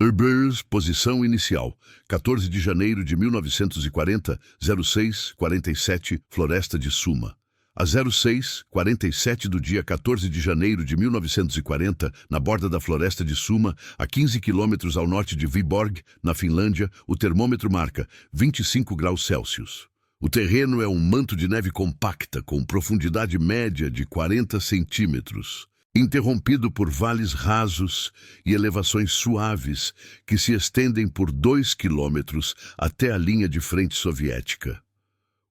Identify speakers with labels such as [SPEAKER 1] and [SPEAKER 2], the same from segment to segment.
[SPEAKER 1] Airbus, posição inicial, 14 de janeiro de 1940, 06:47, Floresta de Suma. A 06:47 do dia 14 de janeiro de 1940, na borda da Floresta de Suma, a 15 quilômetros ao norte de Viborg, na Finlândia, o termômetro marca 25 graus Celsius. O terreno é um manto de neve compacta, com profundidade média de 40 centímetros. Interrompido por vales rasos e elevações suaves que se estendem por 2 quilômetros até a linha de frente soviética.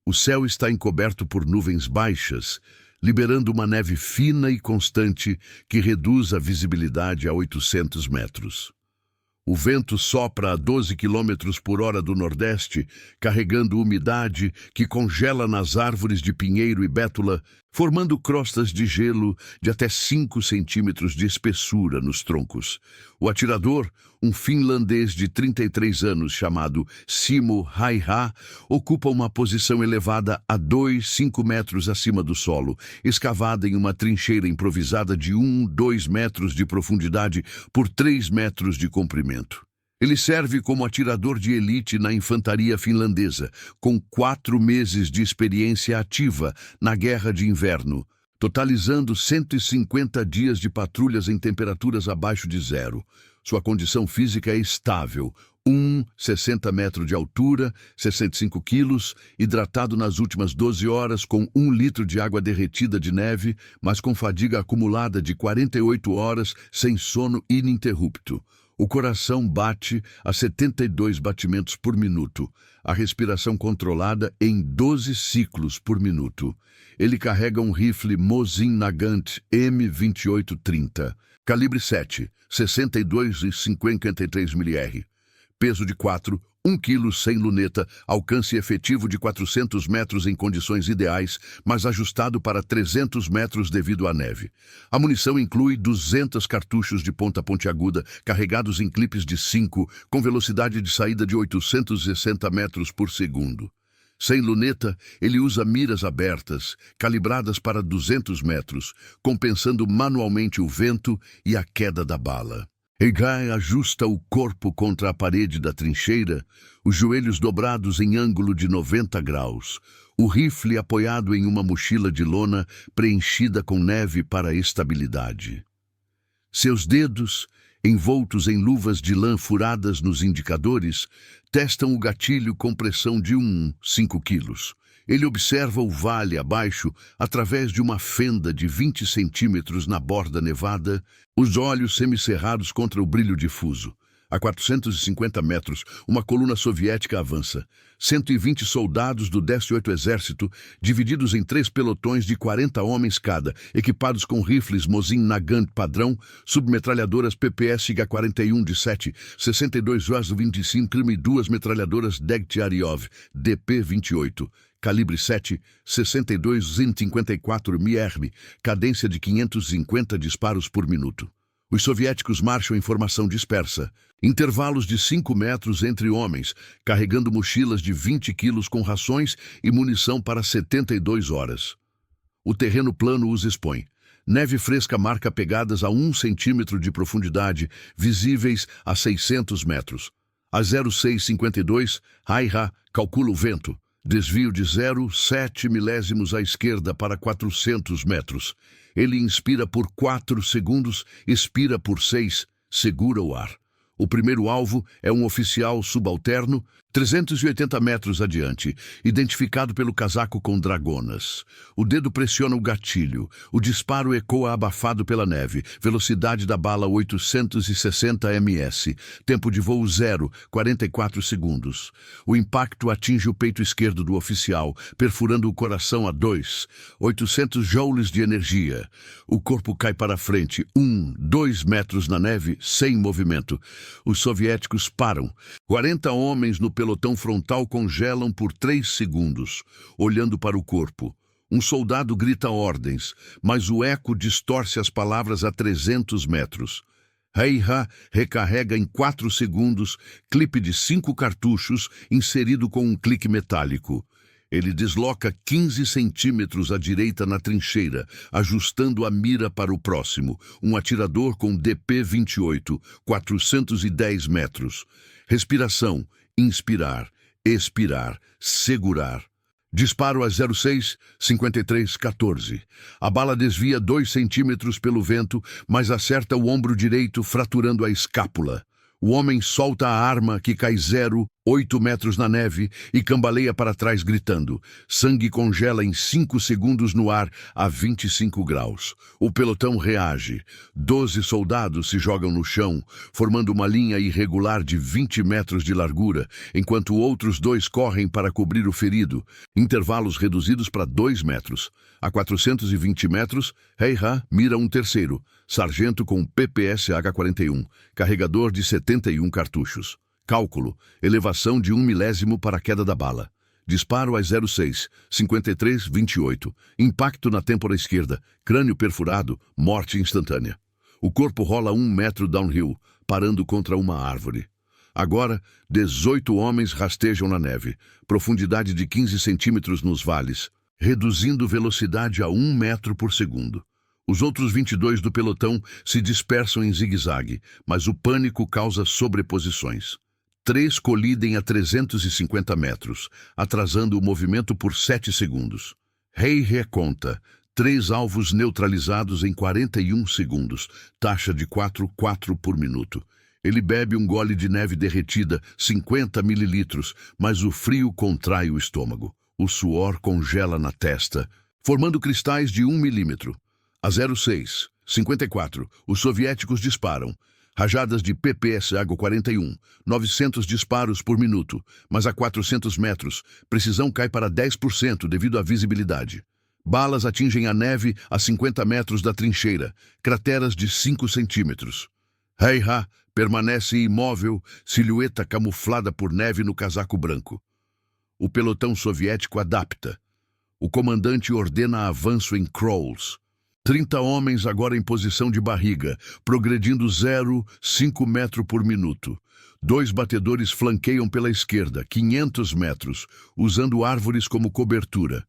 [SPEAKER 1] O céu está encoberto por nuvens baixas, liberando uma neve fina e constante que reduz a visibilidade a 800 metros. O vento sopra a 12 quilômetros por hora do nordeste, carregando umidade que congela nas árvores de pinheiro e bétula, formando crostas de gelo de até 5 centímetros de espessura nos troncos. O atirador, um finlandês de 33 anos chamado Simo Häyhä, ocupa uma posição elevada a 5 metros acima do solo, escavada em uma trincheira improvisada de 2 metros de profundidade por 3 metros de comprimento. Ele serve como atirador de elite na infantaria finlandesa, com 4 meses de experiência ativa na Guerra de Inverno, totalizando 150 dias de patrulhas em temperaturas abaixo de zero. Sua condição física é estável, 60 metros de altura, 65 quilos, hidratado nas últimas 12 horas com 1 litro de água derretida de neve, mas com fadiga acumulada de 48 horas sem sono ininterrupto. O coração bate a 72 batimentos por minuto, a respiração controlada em 12 ciclos por minuto. Ele carrega um rifle Mosin Nagant M2830, calibre 7, 62,53 mm, peso de 4, 1 kg sem luneta, alcance efetivo de 400 metros em condições ideais, mas ajustado para 300 metros devido à neve. A munição inclui 200 cartuchos de ponta pontiaguda, carregados em clipes de 5, com velocidade de saída de 860 metros por segundo. Sem luneta, ele usa miras abertas, calibradas para 200 metros, compensando manualmente o vento e a queda da bala. Häyhä ajusta o corpo contra a parede da trincheira, os joelhos dobrados em ângulo de 90 graus, o rifle apoiado em uma mochila de lona preenchida com neve para a estabilidade. Seus dedos, envoltos em luvas de lã furadas nos indicadores, testam o gatilho com pressão de 5 quilos. Ele observa o vale abaixo através de uma fenda de 20 centímetros na borda nevada, os olhos semicerrados contra o brilho difuso. A 450 metros, uma coluna soviética avança. 120 soldados do 18º Exército, divididos em 3 pelotões de 40 homens cada, equipados com rifles Mosin Nagant padrão, submetralhadoras PPS-H-41 de 7, 62,25 mm e 2 metralhadoras Degtyaryov DP-28. Calibre 7, 62,54 mm, cadência de 550 disparos por minuto. Os soviéticos marcham em formação dispersa, intervalos de 5 metros entre homens, carregando mochilas de 20 quilos com rações e munição para 72 horas. O terreno plano os expõe. Neve fresca marca pegadas a 1 centímetro de profundidade, visíveis a 600 metros. A 06:52, Häyhä calcula o vento. Desvio de 0,7 milésimos à esquerda para 400 metros. Ele inspira por 4 segundos, expira por 6, segura o ar. O primeiro alvo é um oficial subalterno, 380 metros adiante, identificado pelo casaco com dragonas. O dedo pressiona o gatilho. O disparo ecoa abafado pela neve. Velocidade da bala 860 ms. Tempo de voo 44 segundos. O impacto atinge o peito esquerdo do oficial, perfurando o coração a 800 joules de energia. O corpo cai para frente, 2 metros na neve, sem movimento. Os soviéticos param. 40 homens no pelotão frontal congelam por 3 segundos, olhando para o corpo. Um soldado grita ordens, mas o eco distorce as palavras a 300 metros. Häyhä recarrega em 4 segundos, clipe de 5 cartuchos inserido com um clique metálico. Ele desloca 15 centímetros à direita na trincheira, ajustando a mira para o próximo, um atirador com DP-28, 410 metros. Respiração, inspirar, expirar, segurar. Disparo a 06, 53, 14. A bala desvia 2 centímetros pelo vento, mas acerta o ombro direito, fraturando a escápula. O homem solta a arma, que cai 8 metros na neve, e cambaleia para trás gritando. Sangue congela em 5 segundos no ar a 25 graus. O pelotão reage. 12 soldados se jogam no chão, formando uma linha irregular de 20 metros de largura, enquanto outros 2 correm para cobrir o ferido. Intervalos reduzidos para 2 metros. A 420 metros, Heiha mira um terceiro, sargento com PPSH-41, carregador de 71 cartuchos. Cálculo, elevação de 1 milésimo para a queda da bala. Disparo a 06, 53, 28. Impacto na têmpora esquerda, crânio perfurado, morte instantânea. O corpo rola 1 metro downhill, parando contra uma árvore. Agora, 18 homens rastejam na neve, profundidade de 15 centímetros nos vales, reduzindo velocidade a 1 metro por segundo. Os outros 22 do pelotão se dispersam em zigue-zague, mas o pânico causa sobreposições. 3 colidem a 350 metros, atrasando o movimento por 7 segundos. Rei reconta. 3 alvos neutralizados em 41 segundos, taxa de 4,4 por minuto. Ele bebe um gole de neve derretida, 50 mililitros, mas o frio contrai o estômago. O suor congela na testa, formando cristais de 1 milímetro. A 06, 54, os soviéticos disparam. Rajadas de PPSH-41, 900 disparos por minuto, mas a 400 metros, precisão cai para 10% devido à visibilidade. Balas atingem a neve a 50 metros da trincheira, crateras de 5 centímetros. Heiha permanece imóvel, silhueta camuflada por neve no casaco branco. O pelotão soviético adapta. O comandante ordena avanço em crawls. 30 homens agora em posição de barriga, progredindo 0,5 metro por minuto. 2 batedores flanqueiam pela esquerda, 500 metros, usando árvores como cobertura.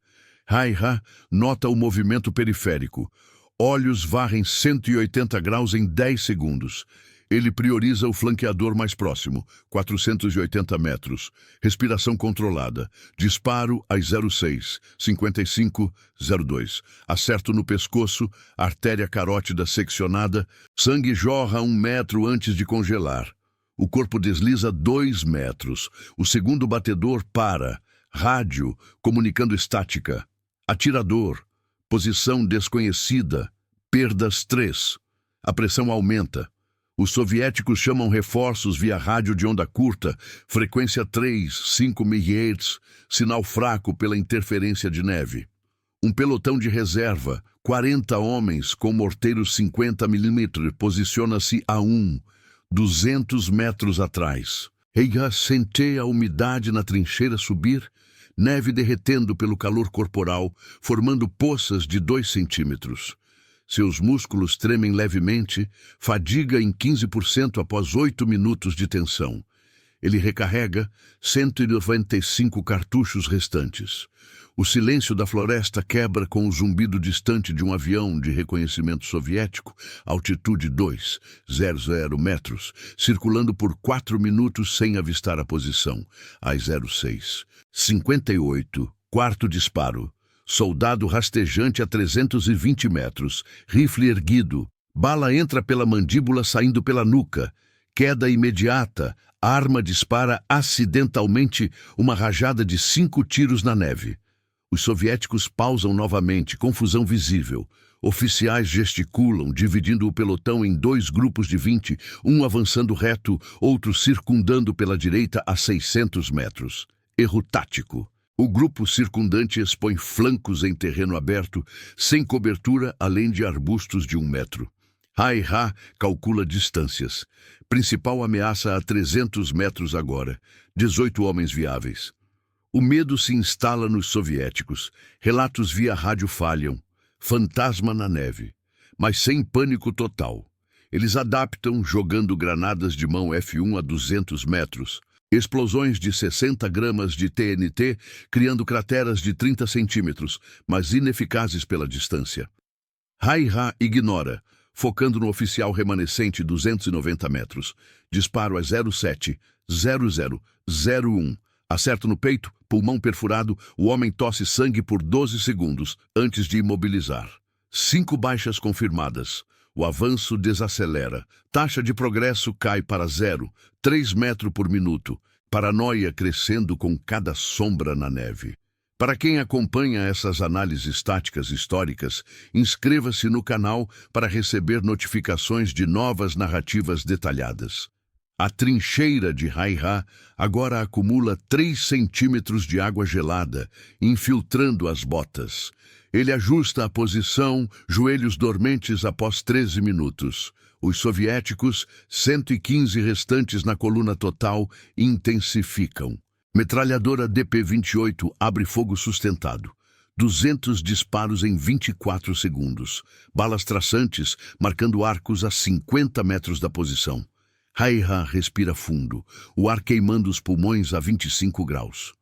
[SPEAKER 1] Heiha nota o movimento periférico. Olhos varrem 180 graus em 10 segundos. Ele prioriza o flanqueador mais próximo, 480 metros. Respiração controlada. Disparo às 06, 55, 02. Acerto no pescoço, artéria carótida seccionada. Sangue jorra 1 metro antes de congelar. O corpo desliza 2 metros. O segundo batedor para. Rádio, comunicando estática. Atirador. Posição desconhecida. Perdas 3. A pressão aumenta. Os soviéticos chamam reforços via rádio de onda curta, frequência 3, 5 MHz, sinal fraco pela interferência de neve. Um pelotão de reserva, 40 homens com morteiros 50 mm, posiciona-se a 200 metros atrás. Heiha sente a umidade na trincheira subir, neve derretendo pelo calor corporal, formando poças de 2 centímetros. Seus músculos tremem levemente, fadiga em 15% após 8 minutos de tensão. Ele recarrega 195 cartuchos restantes. O silêncio da floresta quebra com o zumbido distante de um avião de reconhecimento soviético, altitude 2,00 metros, circulando por 4 minutos sem avistar a posição. Às 06, 58, quarto disparo. Soldado rastejante a 320 metros, rifle erguido, bala entra pela mandíbula saindo pela nuca, queda imediata, arma dispara acidentalmente uma rajada de 5 tiros na neve. Os soviéticos pausam novamente, confusão visível. Oficiais gesticulam, dividindo o pelotão em 2 grupos de 20, um avançando reto, outro circundando pela direita a 600 metros. Erro tático. O grupo circundante expõe flancos em terreno aberto, sem cobertura além de arbustos de 1 metro. Heiha calcula distâncias. Principal ameaça a 300 metros agora. 18 homens viáveis. O medo se instala nos soviéticos. Relatos via rádio falham. Fantasma na neve. Mas sem pânico total. Eles adaptam, jogando granadas de mão F1 a 200 metros. Explosões de 60 gramas de TNT, criando crateras de 30 centímetros, mas ineficazes pela distância. Hai-Ha ignora, focando no oficial remanescente 290 metros. Disparo a 070001. Acerto no peito, pulmão perfurado, o homem tosse sangue por 12 segundos, antes de imobilizar. 5 baixas confirmadas. O avanço desacelera. Taxa de progresso cai para 0, 3 metros por minuto. Paranoia crescendo com cada sombra na neve. Para quem acompanha essas análises táticas históricas, inscreva-se no canal para receber notificações de novas narrativas detalhadas. A trincheira de Hai-Ha agora acumula 3 centímetros de água gelada, infiltrando as botas. Ele ajusta a posição, joelhos dormentes após 13 minutos. Os soviéticos, 115 restantes na coluna total, intensificam. Metralhadora DP-28 abre fogo sustentado. 200 disparos em 24 segundos. Balas traçantes, marcando arcos a 50 metros da posição. Hai-Ha respira fundo, o ar queimando os pulmões a 25 graus.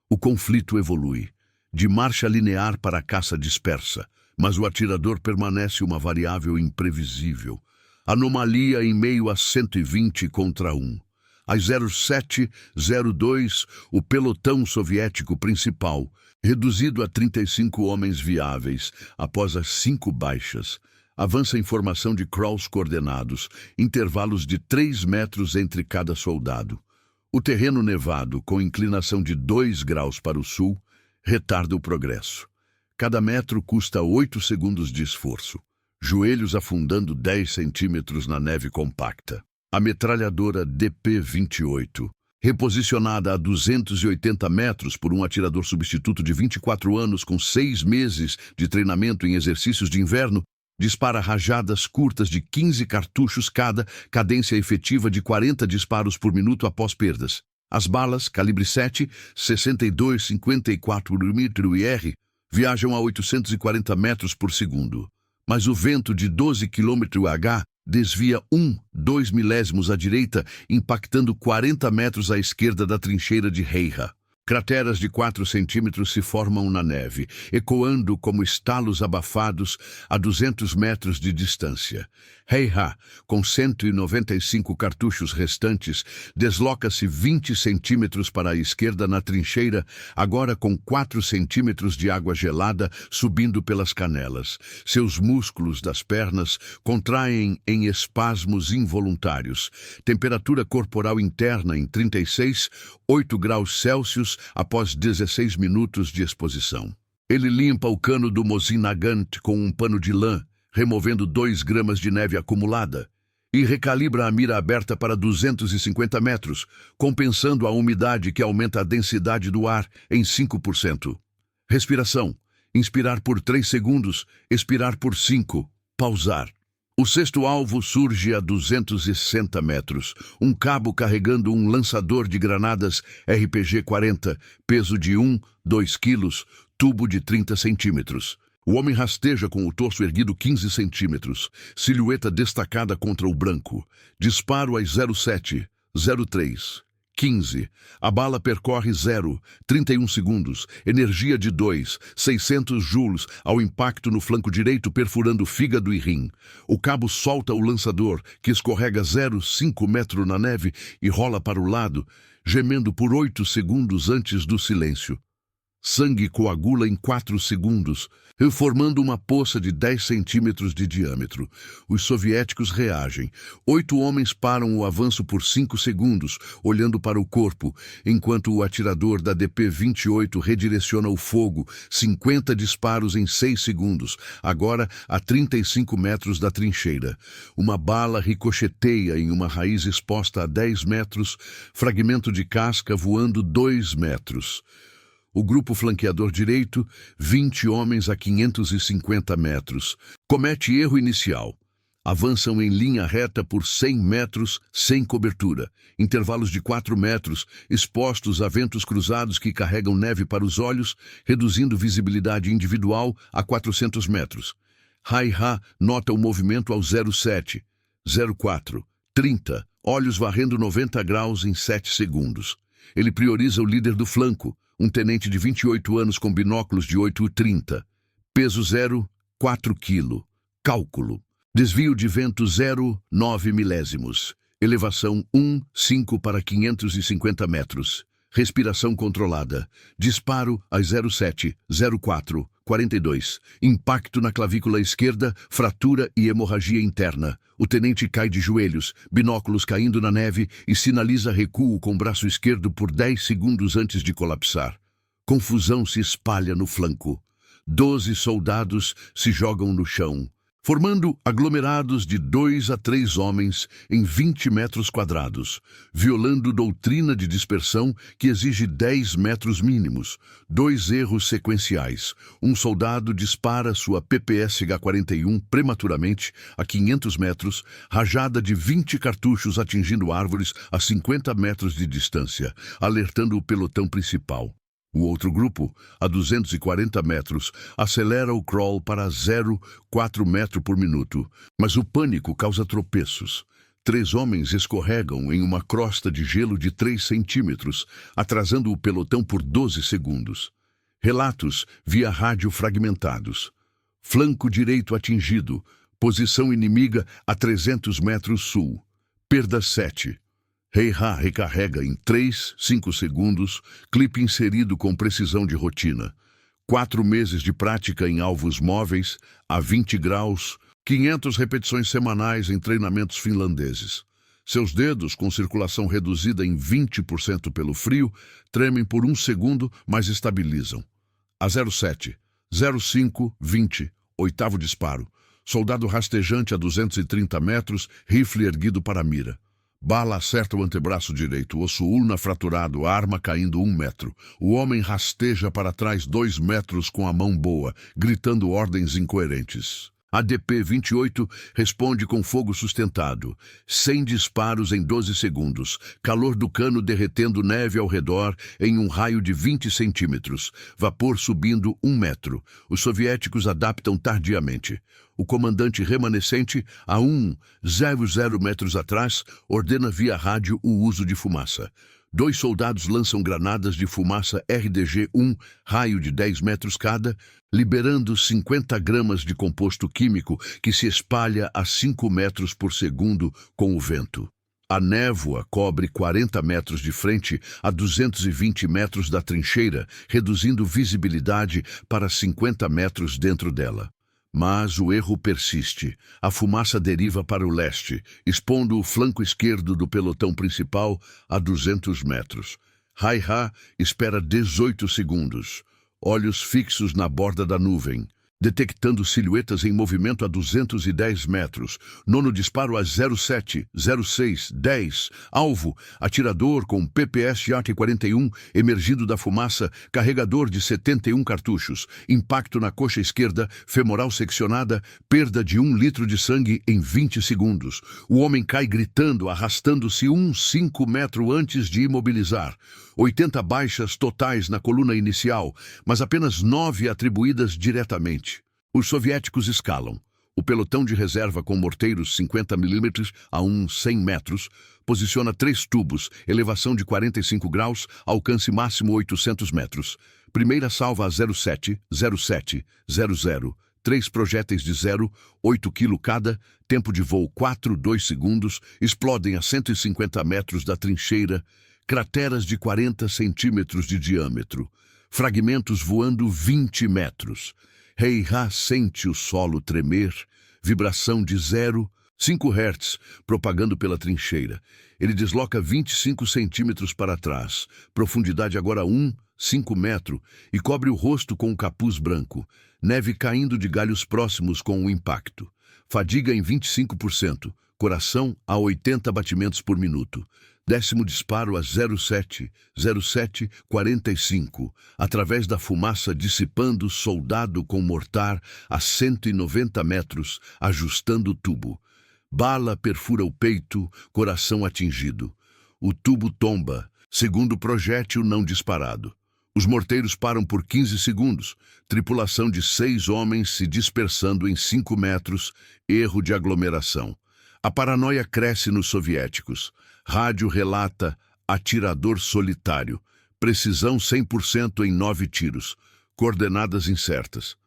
[SPEAKER 1] O conflito evolui, de marcha linear para a caça dispersa, mas o atirador permanece uma variável imprevisível. Anomalia em meio a 120 contra 1. Às 0702, o pelotão soviético principal, reduzido a 35 homens viáveis, após as 5 baixas, avança em formação de crawls coordenados, intervalos de 3 metros entre cada soldado. O terreno nevado, com inclinação de 2 graus para o sul, retarda o progresso. Cada metro custa 8 segundos de esforço, joelhos afundando 10 centímetros na neve compacta. A metralhadora DP-28, reposicionada a 280 metros por um atirador substituto de 24 anos com 6 meses de treinamento em exercícios de inverno, dispara rajadas curtas de 15 cartuchos cada, cadência efetiva de 40 disparos por minuto após perdas. As balas, calibre 7, 62,54 IR, viajam a 840 metros por segundo. Mas o vento de 12 km/h desvia 2 milésimos à direita, impactando 40 metros à esquerda da trincheira de Hai-Ha. Crateras de 4 centímetros se formam na neve, ecoando como estalos abafados a 200 metros de distância. Hai-Ha, com 195 cartuchos restantes, desloca-se 20 centímetros para a esquerda na trincheira, agora com 4 centímetros de água gelada subindo pelas canelas. Seus músculos das pernas contraem em espasmos involuntários. Temperatura corporal interna em 36,8 graus Celsius após 16 minutos de exposição. Ele limpa o cano do Mosin Nagant com um pano de lã, removendo 2 gramas de neve acumulada, e recalibra a mira aberta para 250 metros, compensando a umidade que aumenta a densidade do ar em 5%. Respiração. Inspirar por 3 segundos, expirar por 5, pausar. O sexto alvo surge a 260 metros, um cabo carregando um lançador de granadas RPG-40, peso de 2 quilos, tubo de 30 centímetros. O homem rasteja com o torso erguido 15 centímetros, silhueta destacada contra o branco. Disparo às 070315. A bala percorre 31 segundos, energia de 600 joules ao impacto no flanco direito, perfurando fígado e rim. O cabo solta o lançador, que escorrega 0,5 metro na neve e rola para o lado, gemendo por 8 segundos antes do silêncio. Sangue coagula em 4 segundos, formando uma poça de 10 centímetros de diâmetro. Os soviéticos reagem. 8 homens param o avanço por 5 segundos, olhando para o corpo, enquanto o atirador da DP-28 redireciona o fogo, 50 disparos em 6 segundos, agora a 35 metros da trincheira. Uma bala ricocheteia em uma raiz exposta a 10 metros, fragmento de casca voando 2 metros. O grupo flanqueador direito, 20 homens a 550 metros. Comete erro inicial. Avançam em linha reta por 100 metros, sem cobertura. Intervalos de 4 metros, expostos a ventos cruzados que carregam neve para os olhos, reduzindo visibilidade individual a 400 metros. Hai-Ha nota o movimento ao 0704. 30, olhos varrendo 90 graus em 7 segundos. Ele prioriza o líder do flanco, um tenente de 28 anos com binóculos de 8,30. Peso 0, 4 kg. Cálculo. Desvio de vento 0,9 milésimos. Elevação 1,5 para 550 metros. Respiração controlada. Disparo às 07, 04, 42. Impacto na clavícula esquerda, fratura e hemorragia interna. O tenente cai de joelhos, binóculos caindo na neve e sinaliza recuo com o braço esquerdo por 10 segundos antes de colapsar. Confusão se espalha no flanco. 12 soldados se jogam no chão, formando aglomerados de 2 a 3 homens em 20 metros quadrados, violando doutrina de dispersão que exige 10 metros mínimos. 2 erros sequenciais. Um soldado dispara sua PPSH-41 prematuramente a 500 metros, rajada de 20 cartuchos atingindo árvores a 50 metros de distância, alertando o pelotão principal. O outro grupo, a 240 metros, acelera o crawl para 0,4 metro por minuto, mas o pânico causa tropeços. 3 homens escorregam em uma crosta de gelo de 3 centímetros, atrasando o pelotão por 12 segundos. Relatos via rádio fragmentados. Flanco direito atingido, posição inimiga a 300 metros sul. Perda 7. Hei-Ha recarrega em 3, 5 segundos, clipe inserido com precisão de rotina. 4 meses de prática em alvos móveis, a 20 graus, 500 repetições semanais em treinamentos finlandeses. Seus dedos, com circulação reduzida em 20% pelo frio, tremem por 1 segundo, mas estabilizam. A 07, 05, 20, oitavo disparo. Soldado rastejante a 230 metros, rifle erguido para a mira. Bala acerta o antebraço direito, osso ulna fraturado, arma caindo 1 metro. O homem rasteja para trás 2 metros com a mão boa, gritando ordens incoerentes. A DP-28 responde com fogo sustentado. 100 disparos em 12 segundos. Calor do cano derretendo neve ao redor em um raio de 20 centímetros. Vapor subindo 1 metro. Os soviéticos adaptam tardiamente. O comandante remanescente, a 1,00 metros atrás, ordena via rádio o uso de fumaça. 2 soldados lançam granadas de fumaça RDG-1, raio de 10 metros cada, liberando 50 gramas de composto químico que se espalha a 5 metros por segundo com o vento. A névoa cobre 40 metros de frente a 220 metros da trincheira, reduzindo visibilidade para 50 metros dentro dela. Mas o erro persiste. A fumaça deriva para o leste, expondo o flanco esquerdo do pelotão principal a 200 metros. Hei-Ha espera 18 segundos, olhos fixos na borda da nuvem, detectando silhuetas em movimento a 210 metros. Nono disparo a 07, 06, 10. Alvo, atirador com PPSH-41, emergindo da fumaça, carregador de 71 cartuchos. Impacto na coxa esquerda, femoral seccionada, perda de 1 litro de sangue em 20 segundos. O homem cai gritando, arrastando-se 5 metros antes de imobilizar. 80 baixas totais na coluna inicial, mas apenas 9 atribuídas diretamente. Os soviéticos escalam. O pelotão de reserva com morteiros 50 mm a 100 metros posiciona 3 tubos, elevação de 45 graus, alcance máximo 800 metros. Primeira salva a 07, 07, 00. 3 projéteis de 0,8 kg cada, tempo de voo 4,2 segundos, explodem a 150 metros da trincheira, crateras de 40 centímetros de diâmetro, fragmentos voando 20 metros. Hei-Ha sente o solo tremer, vibração de 0,5 Hz, propagando pela trincheira. Ele desloca 25 centímetros para trás, profundidade agora 1,5 metro, e cobre o rosto com um capuz branco, neve caindo de galhos próximos com o impacto. Fadiga em 25%, coração a 80 batimentos por minuto. 10º disparo a 07, 07, 45, através da fumaça dissipando soldado com mortar a 190 metros, ajustando o tubo. Bala perfura o peito, coração atingido. O tubo tomba, segundo projétil não disparado. Os morteiros param por 15 segundos, tripulação de 6 homens se dispersando em 5 metros, erro de aglomeração. A paranoia cresce nos soviéticos. Rádio relata atirador solitário. Precisão 100% em 9 tiros. Coordenadas incertas.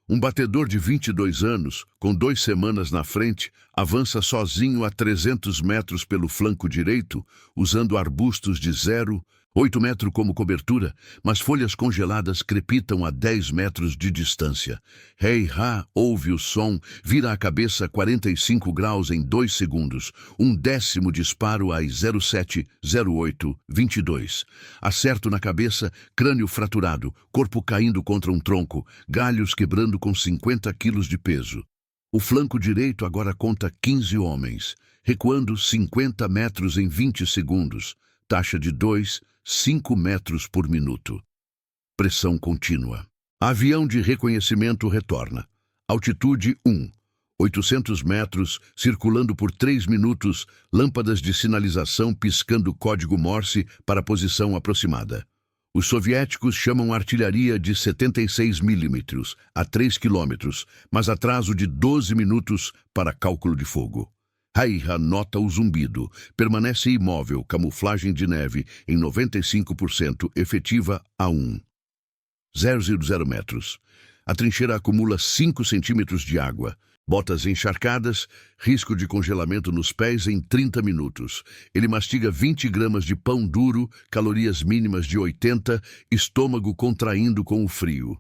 [SPEAKER 1] Um batedor de 22 anos, com 2 semanas na frente, avança sozinho a 300 metros pelo flanco direito, usando arbustos de 0,8 metro como cobertura, mas folhas congeladas crepitam a 10 metros de distância. Hei-ha ouve o som, vira a cabeça 45 graus em 2 segundos, um 10º disparo às 07:08:22. Acerto na cabeça, crânio fraturado, corpo caindo contra um tronco, galhos quebrando com 50 quilos de peso. O flanco direito agora conta 15 homens, recuando 50 metros em 20 segundos, taxa de 2,5 metros por minuto. Pressão contínua. Avião de reconhecimento retorna. Altitude 800 metros, circulando por 3 minutos, lâmpadas de sinalização piscando código Morse para posição aproximada. Os soviéticos chamam a artilharia de 76 milímetros, a 3 quilômetros, mas atraso de 12 minutos para cálculo de fogo. Hei-ha nota o zumbido, permanece imóvel, camuflagem de neve em 95%, efetiva a 0,0 metros. A trincheira acumula 5 centímetros de água. Botas encharcadas, risco de congelamento nos pés em 30 minutos. Ele mastiga 20 gramas de pão duro, calorias mínimas de 80, estômago contraindo com o frio.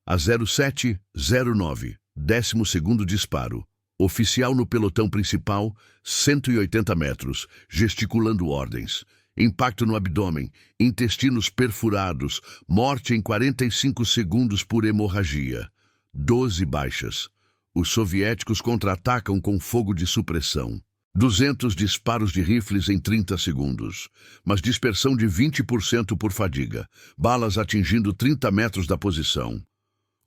[SPEAKER 1] A 07:09, 12º disparo. Oficial no pelotão principal, 180 metros, gesticulando ordens. Impacto no abdômen, intestinos perfurados, morte em 45 segundos por hemorragia. 12 baixas. Os soviéticos contra-atacam com fogo de supressão. 200 disparos de rifles em 30 segundos, mas dispersão de 20% por fadiga, balas atingindo 30 metros da posição.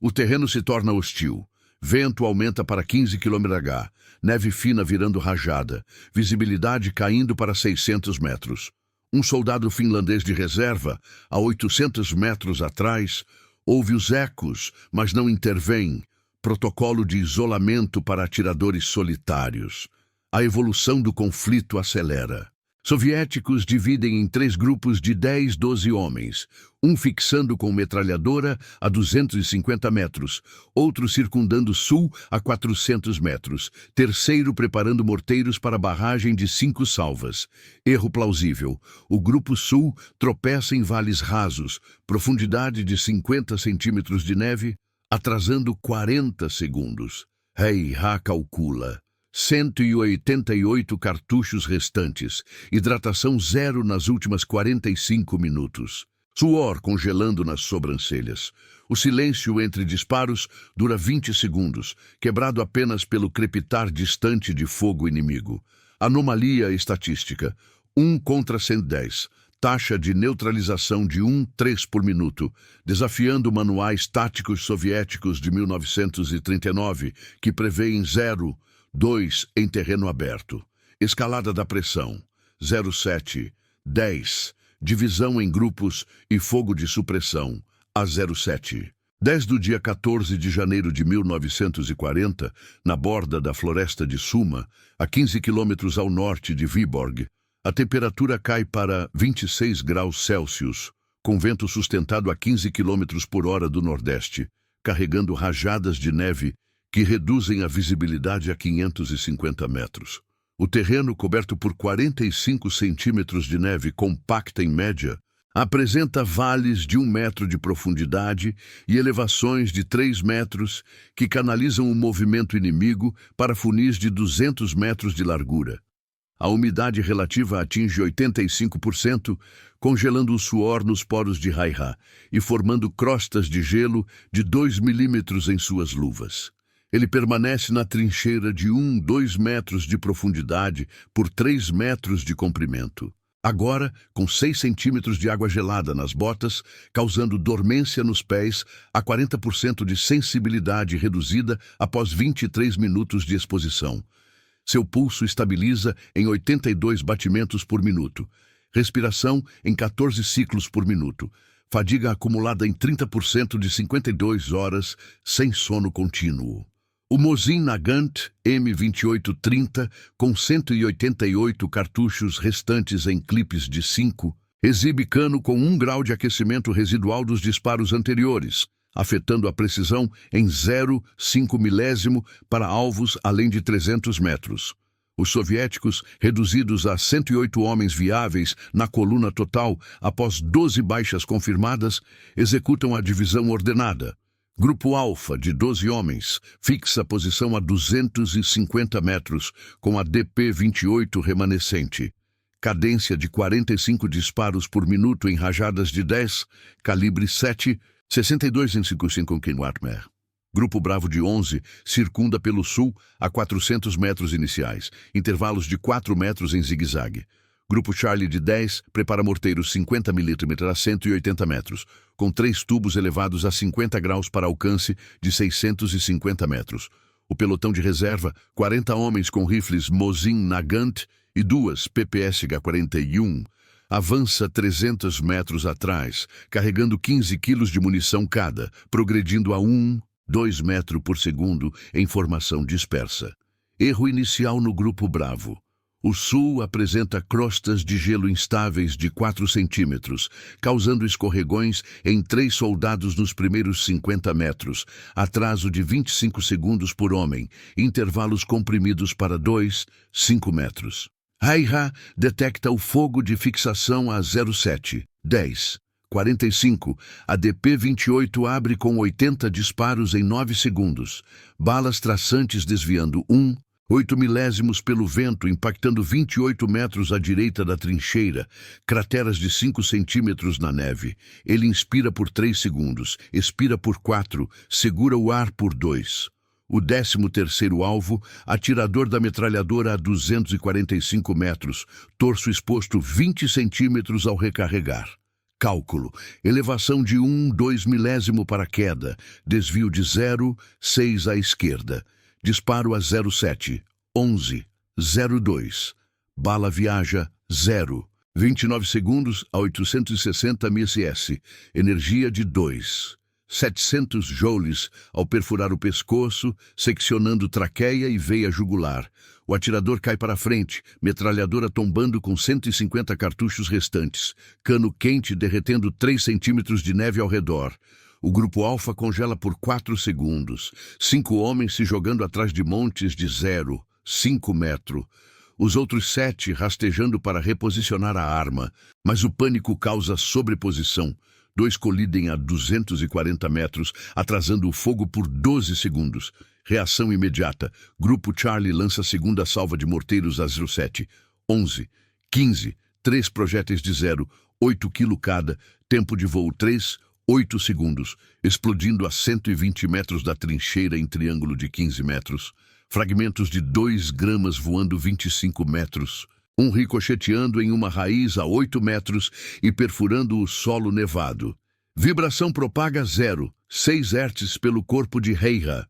[SPEAKER 1] O terreno se torna hostil. Vento aumenta para 15 km/h, neve fina virando rajada, visibilidade caindo para 600 metros. Um soldado finlandês de reserva, a 800 metros atrás, ouve os ecos, mas não intervém. Protocolo de isolamento para atiradores solitários. A evolução do conflito acelera. Soviéticos dividem em 3 grupos de 10, 12 homens, um fixando com metralhadora a 250 metros, outro circundando sul a 400 metros, terceiro preparando morteiros para barragem de 5 salvas. Erro plausível. O grupo sul tropeça em vales rasos, profundidade de 50 centímetros de neve, atrasando 40 segundos. Hei-ha calcula. 188 cartuchos restantes, hidratação 0 nas últimas 45 minutos. Suor congelando nas sobrancelhas. O silêncio entre disparos dura 20 segundos, quebrado apenas pelo crepitar distante de fogo inimigo. Anomalia estatística: 1 contra 110. Taxa de neutralização de 1,3 por minuto, desafiando manuais táticos soviéticos de 1939, que prevêem 0,2 em terreno aberto. Escalada da pressão, 07:10. Divisão em grupos e fogo de supressão, a 07:10 do dia 14 de janeiro de 1940, na borda da floresta de Suma, a 15 quilômetros ao norte de Vyborg. A temperatura cai para 26 graus Celsius, com vento sustentado a 15 km por hora do nordeste, carregando rajadas de neve que reduzem a visibilidade a 550 metros. O terreno, coberto por 45 centímetros de neve compacta em média, apresenta vales de 1 metro de profundidade e elevações de 3 metros que canalizam o movimento inimigo para funis de 200 metros de largura. A umidade relativa atinge 85%, congelando o suor nos poros de Hei-ha e formando crostas de gelo de 2 milímetros em suas luvas. Ele permanece na trincheira de 2 metros de profundidade por 3 metros de comprimento. Agora, com 6 centímetros de água gelada nas botas, causando dormência nos pés, a 40% de sensibilidade reduzida após 23 minutos de exposição. Seu pulso estabiliza em 82 batimentos por minuto. Respiração em 14 ciclos por minuto. Fadiga acumulada em 30% de 52 horas, sem sono contínuo. O Mosin Nagant M2830, com 188 cartuchos restantes em clipes de 5, exibe cano com 1 grau de aquecimento residual dos disparos anteriores, afetando a precisão em 0,5 milésimo para alvos além de 300 metros. Os soviéticos, reduzidos a 108 homens viáveis na coluna total após 12 baixas confirmadas, executam a divisão ordenada. Grupo Alfa, de 12 homens, fixa a posição a 250 metros com a DP-28 remanescente. Cadência de 45 disparos por minuto em rajadas de 10, calibre 7, 62 em 55 km. Grupo Bravo de 11 circunda pelo sul a 400 metros iniciais, intervalos de 4 metros em zigue-zague. Grupo Charlie de 10 prepara morteiros 50 mm a 180 metros, com 3 tubos elevados a 50 graus para alcance de 650 metros. O pelotão de reserva, 40 homens com rifles Mosin Nagant e 2 PPSH-41, avança 300 metros atrás, carregando 15 quilos de munição cada, progredindo a 2 metros por segundo em formação dispersa. Erro inicial no Grupo Bravo. O Sul apresenta crostas de gelo instáveis de 4 centímetros, causando escorregões em 3 soldados nos primeiros 50 metros, atraso de 25 segundos por homem, intervalos comprimidos para 5 metros. Haiha detecta o fogo de fixação a 07, 10. 45. A DP-28 abre com 80 disparos em 9 segundos. Balas traçantes desviando 8 milésimos pelo vento, impactando 28 metros à direita da trincheira, crateras de 5 centímetros na neve. Ele inspira por 3 segundos, expira por 4, segura o ar por 2. O 13º alvo, atirador da metralhadora a 245 metros, torso exposto 20 centímetros ao recarregar. Cálculo. Elevação de 2 milésimo para queda. Desvio de 0,6 à esquerda. Disparo a 07. 11. 02. Bala viaja 0. 29 segundos a 860 ms. Energia de 2. 700 joules ao perfurar o pescoço, seccionando traqueia e veia jugular. O atirador cai para frente, metralhadora tombando com 150 cartuchos restantes, cano quente derretendo 3 centímetros de neve ao redor. O Grupo Alfa congela por 4 segundos, 5 homens se jogando atrás de montes de 0,5 metro. Os outros 7 rastejando para reposicionar a arma, mas o pânico causa sobreposição. 2 colidem a 240 metros, atrasando o fogo por 12 segundos. Reação imediata. Grupo Charlie lança a segunda salva de morteiros a 07. 11. 15. 3 projéteis de 0,8 kg cada. Tempo de voo 8 segundos. Explodindo a 120 metros da trincheira em triângulo de 15 metros. Fragmentos de 2 gramas voando 25 metros. Um ricocheteando em uma raiz a 8 metros e perfurando o solo nevado. Vibração propaga 0,6 Hz pelo corpo de Haiha,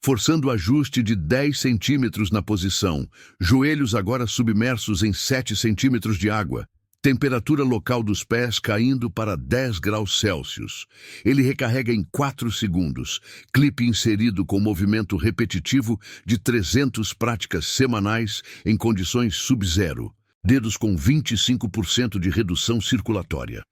[SPEAKER 1] forçando ajuste de 10 centímetros na posição. Joelhos agora submersos em 7 centímetros de água. Temperatura local dos pés caindo para 10 graus Celsius. Ele recarrega em 4 segundos. Clipe inserido com movimento repetitivo de 300 práticas semanais em condições sub-zero. Dedos com 25% de redução circulatória.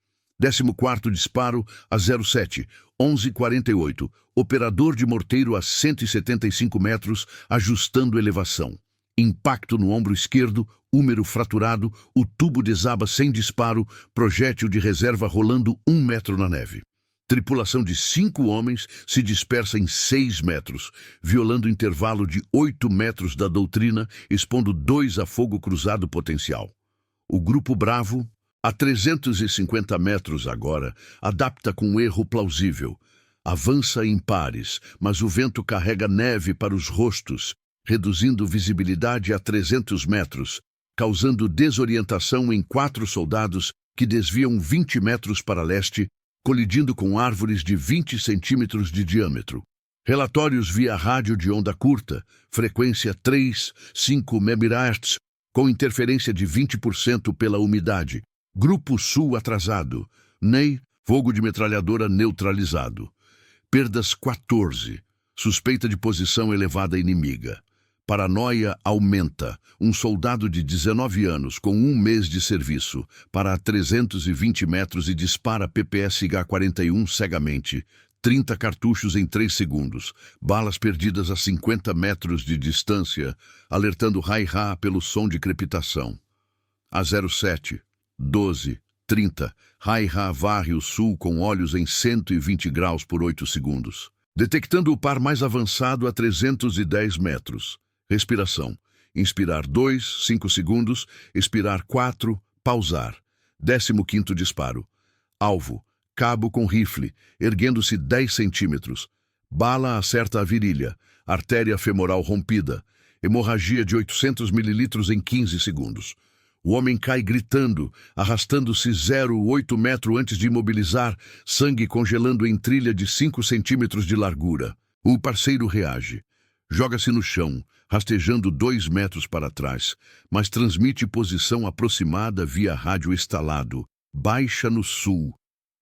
[SPEAKER 1] 14º disparo a 07. 11:48. Operador de morteiro a 175 metros, ajustando elevação. Impacto no ombro esquerdo, húmero fraturado, o tubo desaba sem disparo, projétil de reserva rolando 1 metro na neve. Tripulação de 5 homens se dispersa em 6 metros, violando intervalo de 8 metros da doutrina, expondo 2 a fogo cruzado potencial. O Grupo Bravo, a 350 metros agora, adapta com erro plausível. Avança em pares, mas o vento carrega neve para os rostos, reduzindo visibilidade a 300 metros, causando desorientação em 4 soldados que desviam 20 metros para leste, colidindo com árvores de 20 centímetros de diâmetro. Relatórios via rádio de onda curta, frequência 3,5 MHz, com interferência de 20% pela umidade. Grupo Sul atrasado. NEI, fogo de metralhadora neutralizado. Perdas 14. Suspeita de posição elevada inimiga. Paranoia aumenta. Um soldado de 19 anos, com 1 mês de serviço, para a 320 metros e dispara PPSH-41 cegamente. 30 cartuchos em 3 segundos. Balas perdidas a 50 metros de distância, alertando Hai-Ha pelo som de crepitação. A 07, 12, 30. Hai-Ha varre o sul com olhos em 120 graus por 8 segundos. Detectando o par mais avançado a 310 metros. Respiração. Inspirar 2, 5 segundos. Expirar 4, pausar. 15º disparo. Alvo. Cabo com rifle, erguendo-se 10 centímetros. Bala acerta a virilha. Artéria femoral rompida. Hemorragia de 800 mililitros em 15 segundos. O homem cai gritando, arrastando-se 0,8 metro antes de imobilizar, sangue congelando em trilha de 5 centímetros de largura. O parceiro reage. Joga-se no chão, rastejando 2 metros para trás, mas transmite posição aproximada via rádio estalado. Baixa no sul.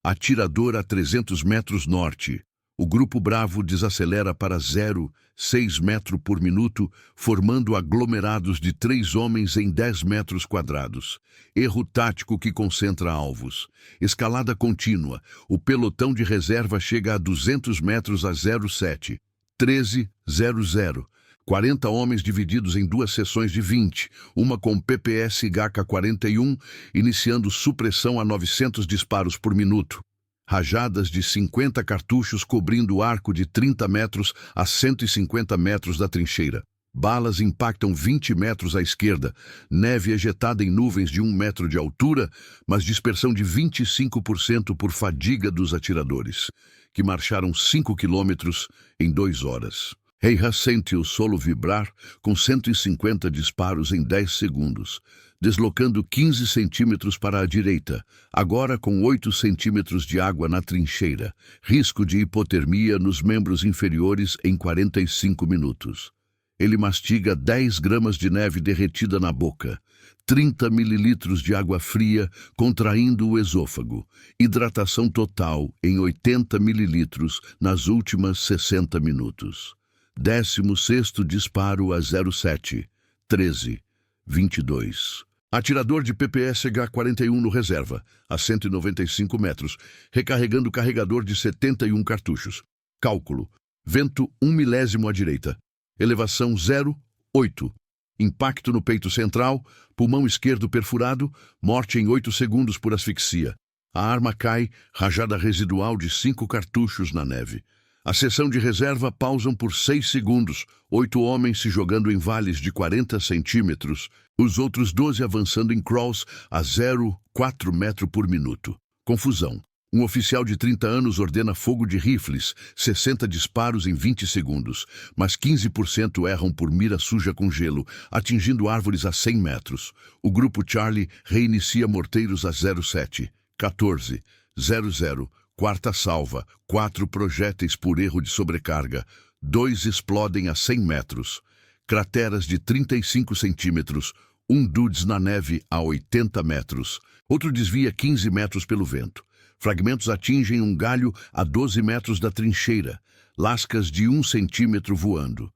[SPEAKER 1] Atirador a 300 metros norte. O grupo Bravo desacelera para 0,6 metro por minuto, formando aglomerados de 3 homens em 10 metros quadrados. Erro tático que concentra alvos. Escalada contínua. O pelotão de reserva chega a 200 metros a 07. 13:00. 40 homens divididos em 2 seções de 20, uma com PPSH-41, iniciando supressão a 900 disparos por minuto. Rajadas de 50 cartuchos cobrindo o arco de 30 metros a 150 metros da trincheira. Balas impactam 20 metros à esquerda, neve ejetada em nuvens de 1 metro de altura, mas dispersão de 25% por fadiga dos atiradores, que marcharam 5 quilômetros em 2 horas. Hai-Ha sente o solo vibrar com 150 disparos em 10 segundos, deslocando 15 centímetros para a direita, agora com 8 centímetros de água na trincheira, risco de hipotermia nos membros inferiores em 45 minutos. Ele mastiga 10 gramas de neve derretida na boca, 30 mililitros de água fria contraindo o esôfago, hidratação total em 80 mililitros nas últimas 60 minutos. 16º disparo a 07, 13:22. Atirador de PPSH-41 no reserva, a 195 metros, recarregando carregador de 71 cartuchos. Cálculo. Vento 1 milésimo à direita. Elevação 0,8. Impacto no peito central, pulmão esquerdo perfurado, morte em 8 segundos por asfixia. A arma cai, rajada residual de 5 cartuchos na neve. A seção de reserva pausam por 6 segundos, 8 homens se jogando em vales de 40 centímetros, os outros 12 avançando em crawls a 0,4 metro por minuto. Confusão. Um oficial de 30 anos ordena fogo de rifles, 60 disparos em 20 segundos, mas 15% erram por mira suja com gelo, atingindo árvores a 100 metros. O grupo Charlie reinicia morteiros a 07, 14:00. Quarta salva, 4 projéteis por erro de sobrecarga, 2 explodem a 100 metros. Crateras de 35 centímetros, um dudes na neve a 80 metros. Outro desvia 15 metros pelo vento. Fragmentos atingem um galho a 12 metros da trincheira, lascas de 1 centímetro voando.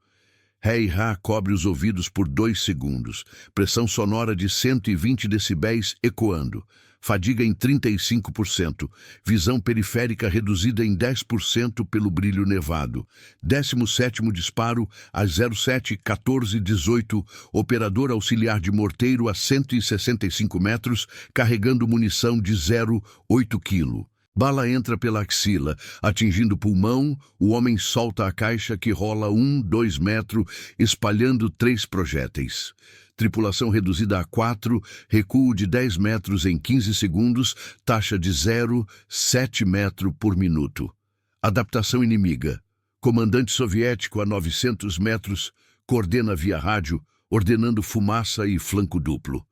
[SPEAKER 1] Hai-Ha cobre os ouvidos por 2 segundos, pressão sonora de 120 decibéis ecoando. Fadiga em 35%, visão periférica reduzida em 10% pelo brilho nevado. 17º disparo a 07, 14:18, operador auxiliar de morteiro a 165 metros, carregando munição de 0,8 kg. Bala entra pela axila, atingindo pulmão, o homem solta a caixa que rola 2 metros, espalhando 3 projéteis. Tripulação reduzida a 4, recuo de 10 metros em 15 segundos, taxa de 0,7 metro por minuto. Adaptação inimiga. Comandante soviético a 900 metros, coordena via rádio, ordenando fumaça e flanco duplo.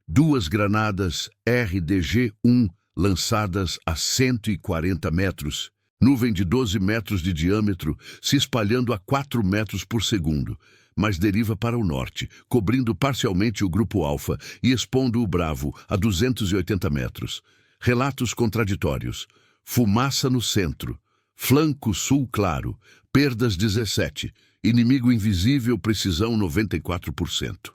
[SPEAKER 1] 2 granadas RDG-1 lançadas a 140 metros. Nuvem de 12 metros de diâmetro, se espalhando a 4 metros por segundo, mas deriva para o norte, cobrindo parcialmente o grupo Alfa e expondo o Bravo a 280 metros. Relatos contraditórios. Fumaça no centro. Flanco sul claro. Perdas 17. Inimigo invisível, precisão 94%.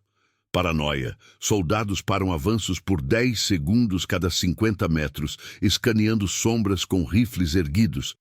[SPEAKER 1] Paranoia. Soldados param avanços por 10 segundos cada 50 metros, escaneando sombras com rifles erguidos.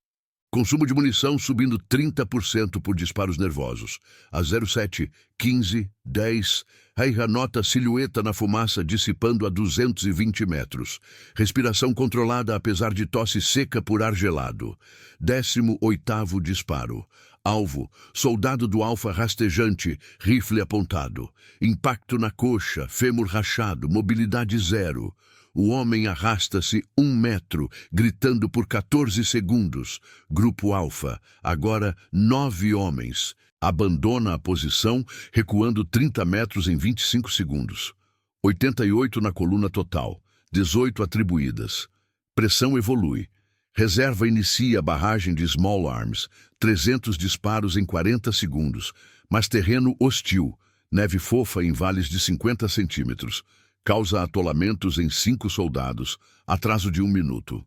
[SPEAKER 1] Consumo de munição subindo 30% por disparos nervosos. A 07, 15, 10. Heiha nota silhueta na fumaça dissipando a 220 metros. Respiração controlada apesar de tosse seca por ar gelado. 18º disparo. Alvo, soldado do Alfa rastejante, rifle apontado. Impacto na coxa, fêmur rachado, mobilidade 0. O homem arrasta-se 1 metro, gritando por 14 segundos. Grupo Alfa, agora 9 homens. Abandona a posição, recuando 30 metros em 25 segundos. 88 na coluna total, 18 atribuídas. Pressão evolui. Reserva inicia a barragem de Small Arms, 300 disparos em 40 segundos, mas terreno hostil, neve fofa em vales de 50 centímetros. Causa atolamentos em 5 soldados, atraso de 1 minuto.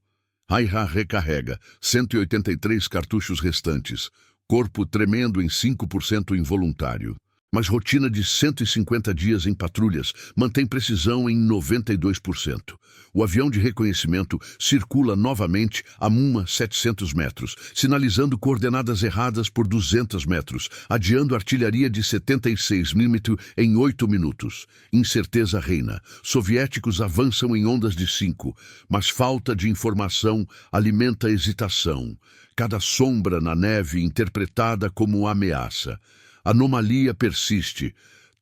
[SPEAKER 1] Heiha recarrega, 183 cartuchos restantes, corpo tremendo em 5% involuntário. Mas rotina de 150 dias em patrulhas mantém precisão em 92%. O avião de reconhecimento circula novamente a 700 metros, sinalizando coordenadas erradas por 200 metros, adiando artilharia de 76 mm em 8 minutos. Incerteza reina. Soviéticos avançam em ondas de 5, mas falta de informação alimenta hesitação. Cada sombra na neve interpretada como ameaça. Anomalia persiste.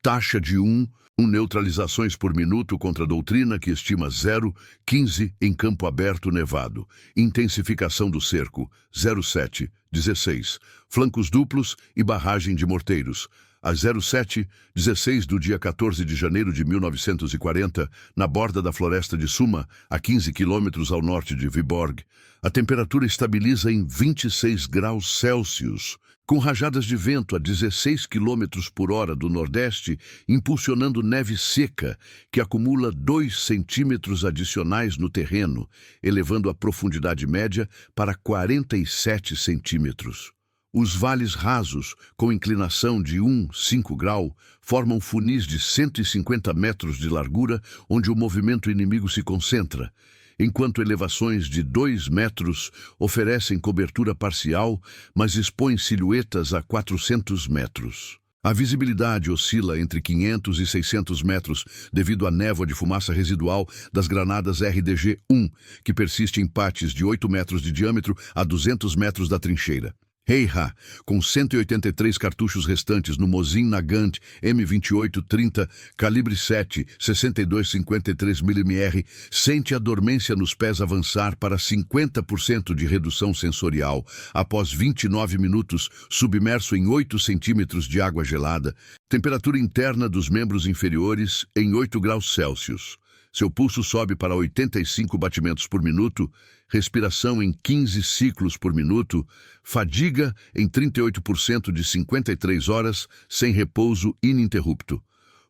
[SPEAKER 1] Taxa de 1 neutralizações por minuto contra a doutrina que estima 0,15 em campo aberto nevado. Intensificação do cerco 07, 16. Flancos duplos e barragem de morteiros. A 07, 16 do dia 14 de janeiro de 1940, na borda da floresta de Suma, a 15 quilômetros ao norte de Vyborg, a temperatura estabiliza em 26 graus Celsius, com rajadas de vento a 16 km por hora do nordeste, impulsionando neve seca, que acumula 2 centímetros adicionais no terreno, elevando a profundidade média para 47 centímetros. Os vales rasos, com inclinação de 5 grau, formam funis de 150 metros de largura, onde o movimento inimigo se concentra, enquanto elevações de 2 metros oferecem cobertura parcial, mas expõem silhuetas a 400 metros. A visibilidade oscila entre 500 e 600 metros devido à névoa de fumaça residual das granadas RDG-1, que persiste em pates de 8 metros de diâmetro a 200 metros da trincheira. Heiha, com 183 cartuchos restantes no Mosin Nagant M2830, calibre 7, 62,53 mm, sente a dormência nos pés avançar para 50% de redução sensorial, após 29 minutos, submerso em 8 centímetros de água gelada, temperatura interna dos membros inferiores em 8 graus Celsius. Seu pulso sobe para 85 batimentos por minuto, respiração em 15 ciclos por minuto, fadiga em 38% de 53 horas, sem repouso ininterrupto.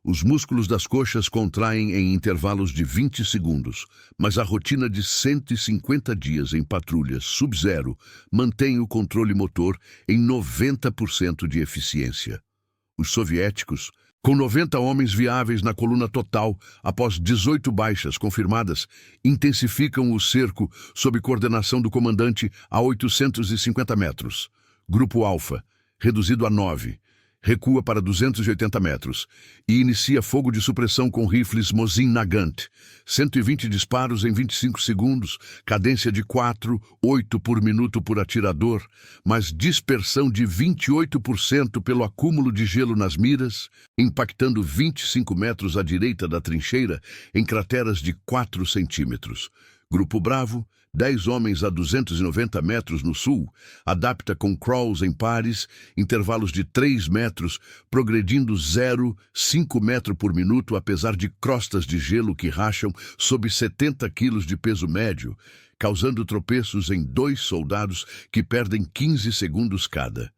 [SPEAKER 1] Os músculos das coxas contraem em intervalos de 20 segundos, mas a rotina de 150 dias em patrulhas sub-zero mantém o controle motor em 90% de eficiência. Os soviéticos, com 90 homens viáveis na coluna total, após 18 baixas confirmadas, intensificam o cerco sob coordenação do comandante a 850 metros. Grupo Alfa, reduzido a 9, recua para 280 metros e inicia fogo de supressão com rifles Mosin Nagant. 120 disparos em 25 segundos, cadência de 4,8 por minuto por atirador, mas dispersão de 28% pelo acúmulo de gelo nas miras, impactando 25 metros à direita da trincheira em crateras de 4 centímetros. Grupo Bravo, 10 homens a 290 metros no sul, adapta com crawls em pares, intervalos de 3 metros, progredindo 0,5 metro por minuto, apesar de crostas de gelo que racham sob 70 quilos de peso médio, causando tropeços em 2 soldados que perdem 15 segundos cada.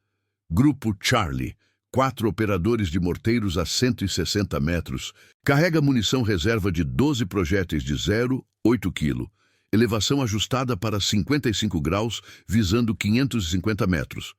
[SPEAKER 1] Grupo Charlie, 4 operadores de morteiros a 160 metros, carrega munição reserva de 12 projéteis de 0,8 kg. Elevação ajustada para 55 graus, visando 550 metros.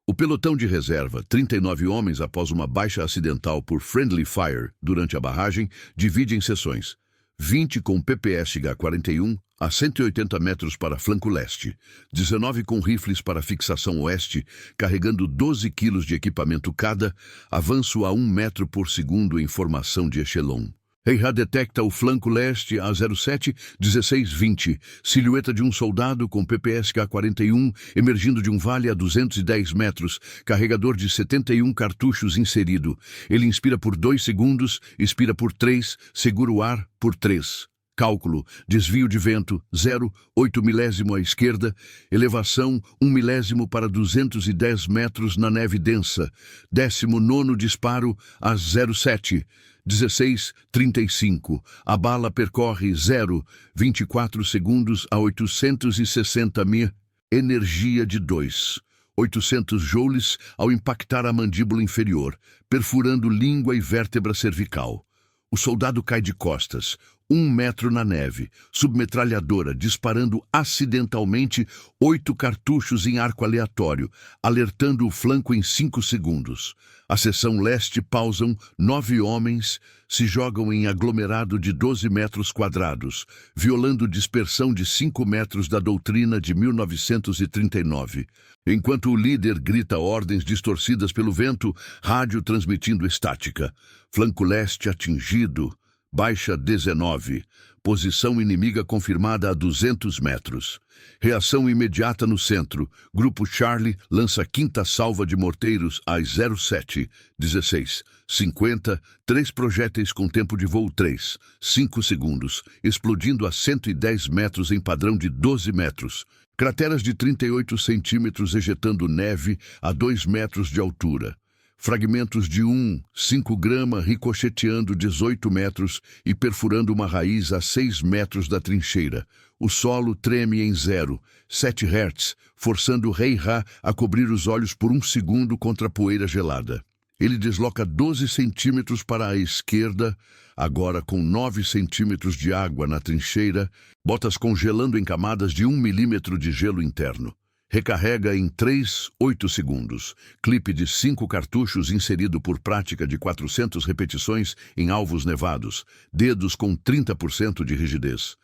[SPEAKER 1] O pelotão de reserva, 39 homens após uma baixa acidental por friendly fire durante a barragem, divide em seções. 20 com PPSH-41 a 180 metros para flanco leste, 19 com rifles para fixação oeste, carregando 12 quilos de equipamento cada, avanço a 1 metro por segundo em formação de echelon. Reihá detecta o flanco leste a 07, 16-20, silhueta de um soldado com PPSH-41 emergindo de um vale a 210 metros, carregador de 71 cartuchos inserido. Ele inspira por 2 segundos, expira por 3, segura o ar por 3. Cálculo, desvio de vento, 0,8 milésimo à esquerda, elevação 1 milésimo para 210 metros na neve densa, 19º disparo a 07, 16:35. A bala percorre 0,24 segundos a 860 mil. Energia de 800 joules ao impactar a mandíbula inferior, perfurando língua e vértebra cervical. O soldado cai de costas, 1 metro na neve, submetralhadora disparando acidentalmente 8 cartuchos em arco aleatório, alertando o flanco em 5 segundos. A seção leste pausam, 9 homens se jogam em aglomerado de 12 metros quadrados, violando dispersão de 5 metros da doutrina de 1939. Enquanto o líder grita ordens distorcidas pelo vento, rádio transmitindo estática. Flanco leste atingido, baixa 19. Posição inimiga confirmada a 200 metros. Reação imediata no centro. Grupo Charlie lança quinta salva de morteiros às 07, 16:50. 3 projéteis com tempo de voo 5 segundos, explodindo a 110 metros em padrão de 12 metros. Crateras de 38 centímetros ejetando neve a 2 metros de altura. Fragmentos de 5 grama ricocheteando 18 metros e perfurando uma raiz a 6 metros da trincheira. O solo treme em 0,7 Hz, forçando Reihá a cobrir os olhos por 1 segundo contra a poeira gelada. Ele desloca 12 centímetros para a esquerda, agora com 9 centímetros de água na trincheira, botas congelando em camadas de 1 milímetro de gelo interno. Recarrega em 3,8 segundos. Clipe de 5 cartuchos inserido por prática de 400 repetições em alvos nevados. Dedos com 30% de rigidez.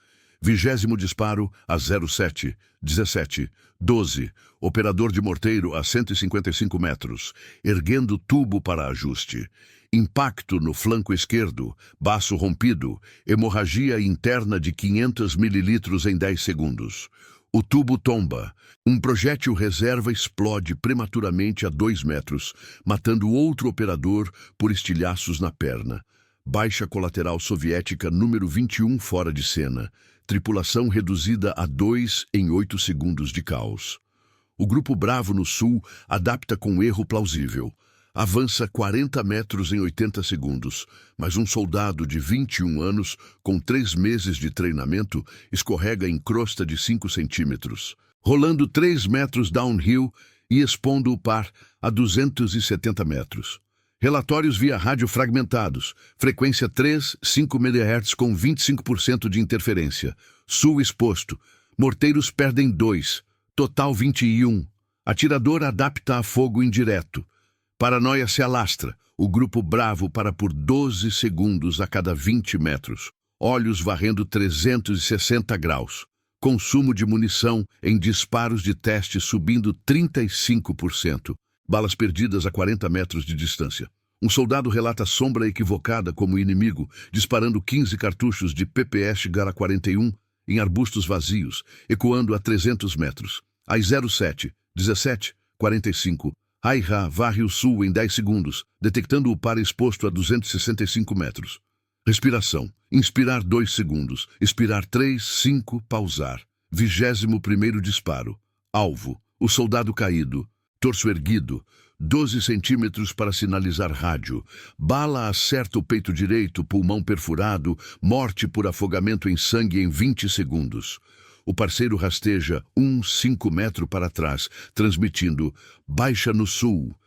[SPEAKER 1] 20º disparo a 07, 17:12. Operador de morteiro a 155 metros. Erguendo tubo para ajuste. Impacto no flanco esquerdo. Baço rompido. Hemorragia interna de 500 mililitros em 10 segundos. O tubo tomba. Um projétil reserva explode prematuramente a 2 metros, matando outro operador por estilhaços na perna. Baixa colateral soviética número 21 fora de cena. Tripulação reduzida a 2 em 8 segundos de caos. O Grupo Bravo no sul adapta com erro plausível. Avança 40 metros em 80 segundos, mas um soldado de 21 anos, com 3 meses de treinamento, escorrega em crosta de 5 centímetros, rolando 3 metros downhill e expondo o par a 270 metros. Relatórios via rádio fragmentados, frequência 3,5 MHz com 25% de interferência. Sul exposto, morteiros perdem 2, total 21. Atirador adapta a fogo indireto. Paranoia se alastra. O Grupo Bravo para por 12 segundos a cada 20 metros. Olhos varrendo 360 graus. Consumo de munição em disparos de teste subindo 35%. Balas perdidas a 40 metros de distância. Um soldado relata sombra equivocada como inimigo, disparando 15 cartuchos de PPSH-41 em arbustos vazios, ecoando a 300 metros. Às 07, 17:45. Reihá varre o sul em 10 segundos, detectando o par exposto a 265 metros. Respiração. Inspirar 2 segundos. Expirar 3, 5, pausar. 21º disparo. Alvo. O soldado caído. Torso erguido. 12 centímetros para sinalizar rádio. Bala acerta o peito direito, pulmão perfurado, morte por afogamento em sangue em 20 segundos. O parceiro rasteja 5 metros para trás, transmitindo baixa no sul,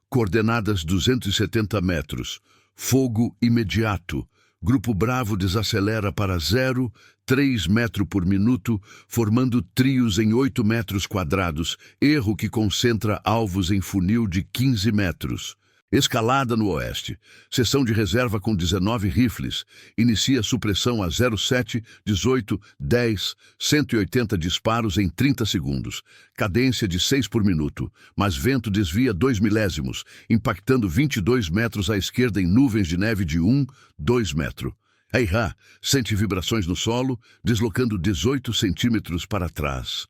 [SPEAKER 1] coordenadas 270 metros, fogo imediato. Grupo Bravo desacelera para 0, 3 metros por minuto, formando trios em 8 metros quadrados, erro que concentra alvos em funil de 15 metros. Escalada no oeste. Seção de reserva com 19 rifles. Inicia supressão a 07, 18, 10, 180 disparos em 30 segundos. Cadência de 6 por minuto, mas vento desvia 2 milésimos, impactando 22 metros à esquerda em nuvens de neve de 1, 2 metros. Eihá sente vibrações no solo, deslocando 18 centímetros para trás.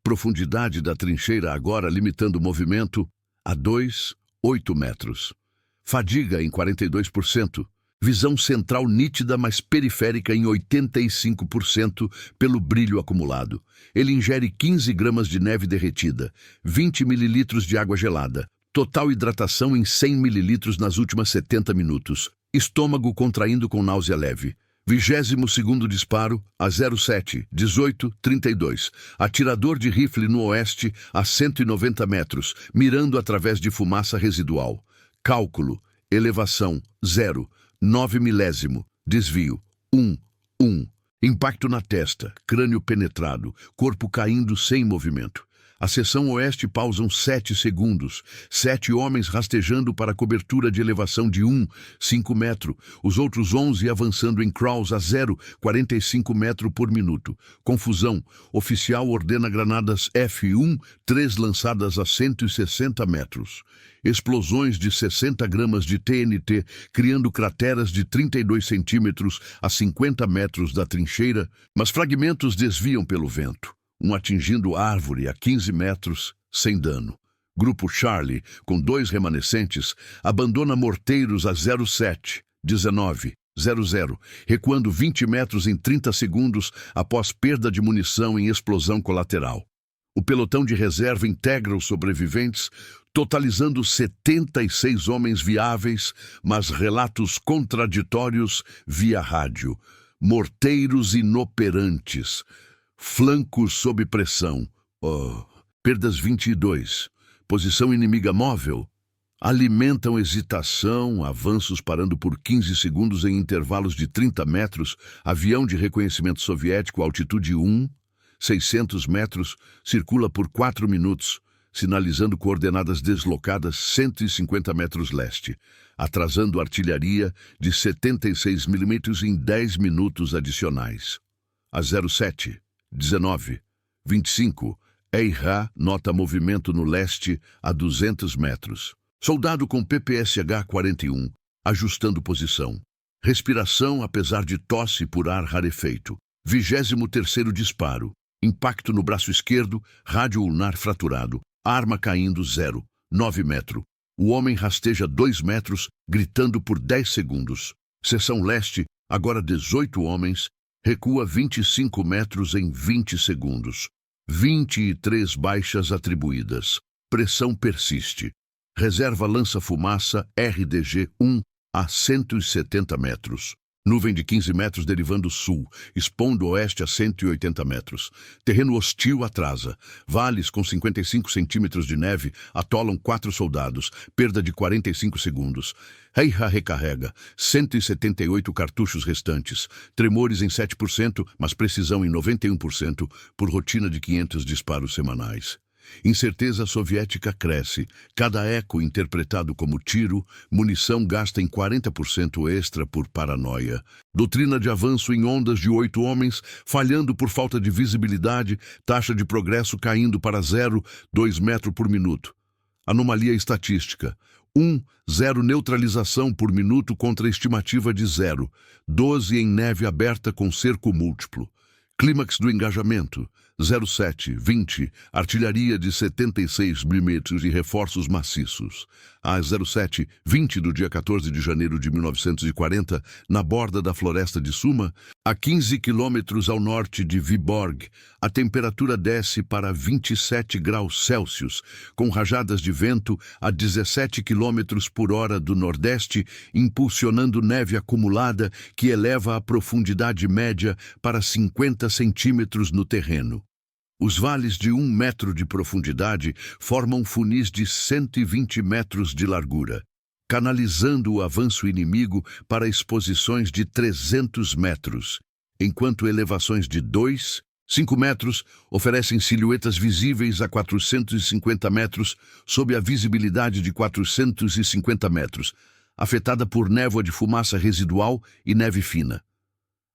[SPEAKER 1] Profundidade da trincheira agora limitando o movimento a 2, 8 metros. Fadiga em 42%. Visão central nítida, mas periférica em 85% pelo brilho acumulado. Ele ingere 15 gramas de neve derretida, 20 mililitros de água gelada. Total hidratação em 100 mililitros nas últimas 70 minutos. Estômago contraindo com náusea leve. 22º disparo a 07, 18, 32. Atirador de rifle no oeste a 190 metros, mirando através de fumaça residual. Cálculo. Elevação 0, 9 milésimo. Desvio 1, 1. Impacto na testa, crânio penetrado, corpo caindo sem movimento. A seção oeste pausam 7 segundos. 7 homens rastejando para cobertura de elevação de 1, 5 metros. Os outros 11 avançando em crawls a 0, 45 metros por minuto. Confusão. Oficial ordena granadas F1, 3 lançadas a 160 metros. Explosões de 60 gramas de TNT, criando crateras de 32 centímetros a 50 metros da trincheira, mas fragmentos desviam pelo vento. Um atingindo árvore a 15 metros, sem dano. Grupo Charlie, com 2 remanescentes, abandona morteiros a 07, 19, 00, recuando 20 metros em 30 segundos após perda de munição em explosão colateral. O pelotão de reserva integra os sobreviventes, totalizando 76 homens viáveis, mas relatos contraditórios via rádio. Morteiros inoperantes. Flancos sob pressão. Perdas 22. Posição inimiga móvel. Alimentam hesitação, avanços parando por 15 segundos em intervalos de 30 metros, avião de reconhecimento soviético, altitude 1, 600 metros, circula por 4 minutos, sinalizando coordenadas deslocadas 150 metros leste, atrasando artilharia de 76 milímetros em 10 minutos adicionais. A 07, 19, 25, Eihá nota movimento no leste a 200 metros. Soldado com PPSH-41, ajustando posição. Respiração apesar de tosse por ar rarefeito. 23º disparo. Impacto no braço esquerdo, rádio ulnar fraturado. Arma caindo 0, 9 metros. O homem rasteja 2 metros, gritando por 10 segundos. Seção leste, agora 18 homens, recua 25 metros em 20 segundos. 23 baixas atribuídas. Pressão persiste. Reserva lança fumaça RDG 1 a 170 metros. Nuvem de 15 metros derivando sul, expondo oeste a 180 metros. Terreno hostil atrasa. Vales com 55 centímetros de neve atolam 4 soldados. Perda de 45 segundos. Eihá recarrega. 178 cartuchos restantes. Tremores em 7%, mas precisão em 91% por rotina de 500 disparos semanais. Incerteza soviética cresce. Cada eco interpretado como tiro, munição gasta em 40% extra por paranoia. Doutrina de avanço em ondas de 8 homens, falhando por falta de visibilidade, taxa de progresso caindo para 0, 2 metros por minuto. Anomalia estatística. 1, 0 neutralização por minuto contra estimativa de 0. 12 em neve aberta com cerco múltiplo. Clímax do engajamento. 07, 20, artilharia de 76 milímetros e reforços maciços. A 07, 20 do dia 14 de janeiro de 1940, na borda da floresta de Suma, a 15 quilômetros ao norte de Vyborg, a temperatura desce para 27 graus Celsius, com rajadas de vento a 17 quilômetros por hora do nordeste, impulsionando neve acumulada que eleva a profundidade média para 50 centímetros no terreno. Os vales de 1 metro de profundidade formam funis de 120 metros de largura, canalizando o avanço inimigo para exposições de 300 metros. enquanto elevações de 2, 5 metros oferecem silhuetas visíveis a 450 metros sob a visibilidade de 450 metros, afetada por névoa de fumaça residual e neve fina.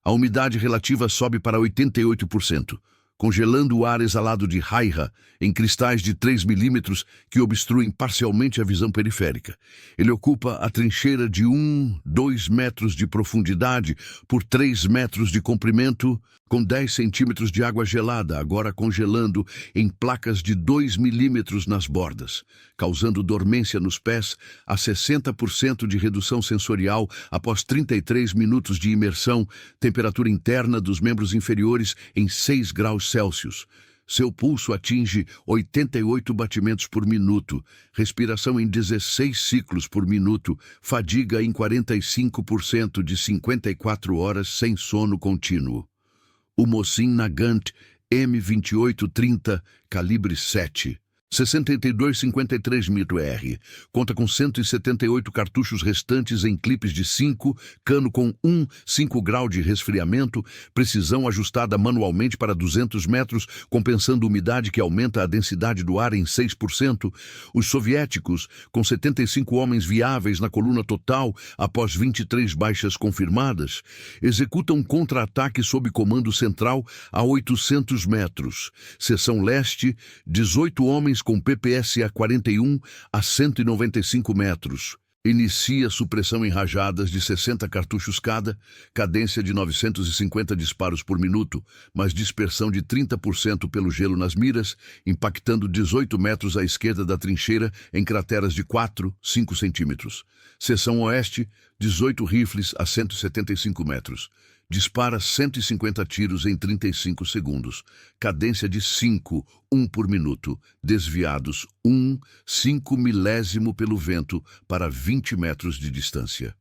[SPEAKER 1] A umidade relativa sobe para 88%, congelando o ar exalado de Haiha em cristais de 3 milímetros que obstruem parcialmente a visão periférica. Ele ocupa a trincheira de 2 metros de profundidade por 3 metros de comprimento, com 10 centímetros de água gelada, agora congelando em placas de 2 milímetros nas bordas, causando dormência nos pés, a 60% de redução sensorial após 33 minutos de imersão, temperatura interna dos membros inferiores em 6 graus Celsius. Seu pulso atinge 88 batimentos por minuto, respiração em 16 ciclos por minuto, fadiga em 45% de 54 horas sem sono contínuo. O Mosin Nagant M2830, calibre 7. 62,53 mm, conta com 178 cartuchos restantes em clipes de 5, cano com 5 grau de resfriamento, precisão ajustada manualmente para 200 metros, compensando umidade que aumenta a densidade do ar em 6%. Os soviéticos, com 75 homens viáveis na coluna total após 23 baixas confirmadas, executam um contra-ataque sob comando central a 800 metros. Seção leste, 18 homens com PPSA-41 a 195 metros. Inicia supressão em rajadas de 60 cartuchos cada, cadência de 950 disparos por minuto, mas dispersão de 30% pelo gelo nas miras, impactando 18 metros à esquerda da trincheira em crateras de 4, 5 centímetros. Seção oeste, 18 rifles a 175 metros. Dispara 150 tiros em 35 segundos. Cadência de 5, 1 por minuto. Desviados 5 milésimo pelo vento para 20 metros de distância.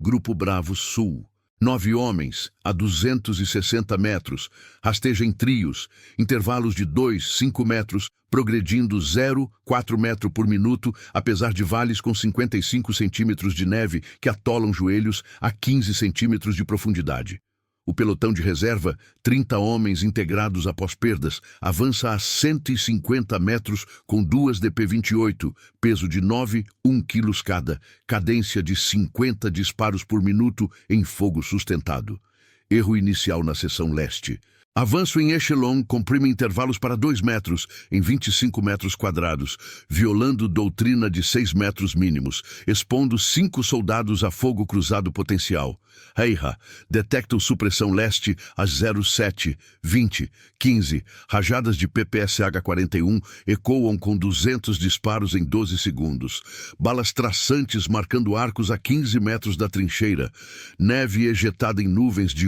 [SPEAKER 1] Grupo Bravo Sul. 9 homens, a 260 metros, rasteja em trios, intervalos de 2, 5 metros, progredindo 0,4 metro por minuto, apesar de vales com 55 centímetros de neve que atolam joelhos a 15 centímetros de profundidade. O pelotão de reserva, 30 homens integrados após perdas, avança a 150 metros com 2 DP-28, peso de 1 quilos cada, cadência de 50 disparos por minuto em fogo sustentado. Erro inicial na seção leste. Avanço em echelon comprime intervalos para 2 metros em 25 metros quadrados, violando doutrina de 6 metros mínimos, expondo 5 soldados a fogo cruzado potencial. Haiha, detectam supressão leste a 07, 20, 15. Rajadas de PPSH-41 ecoam com 200 disparos em 12 segundos. Balas traçantes marcando arcos a 15 metros da trincheira. Neve ejetada em nuvens de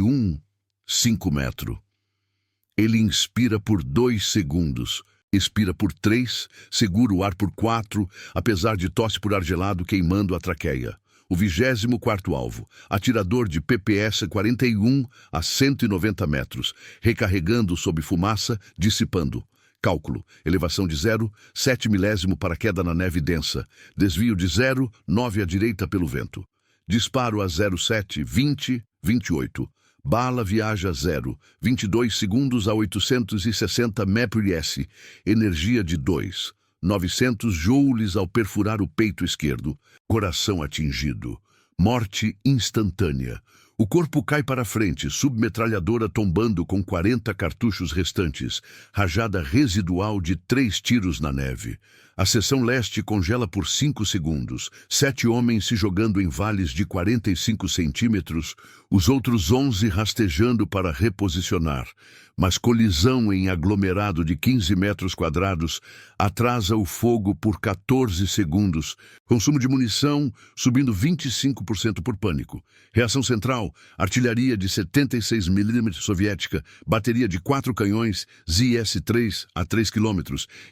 [SPEAKER 1] 5 metros. Ele inspira por 2 segundos, expira por 3, segura o ar por 4, apesar de tosse por ar gelado queimando a traqueia. O 24º alvo, atirador de PPS-41 a 190 metros, recarregando sob fumaça, dissipando. Cálculo, elevação de 0, 7 milésimo para queda na neve densa, desvio de 0, 9 à direita pelo vento. Disparo a 07, 20, 28. Bala viaja 0, 22 segundos a 860 mph, energia de 2, 900 joules ao perfurar o peito esquerdo, coração atingido, morte instantânea. O corpo cai para frente, submetralhadora tombando com 40 cartuchos restantes, rajada residual de 3 tiros na neve. A seção leste congela por 5 segundos, 7 homens se jogando em vales de 45 centímetros, os outros 11 rastejando para reposicionar. Mas colisão em aglomerado de 15 metros quadrados atrasa o fogo por 14 segundos. Consumo de munição subindo 25% por pânico. Reação central, artilharia de 76 mm soviética, bateria de 4 canhões ZS-3 a 3 km.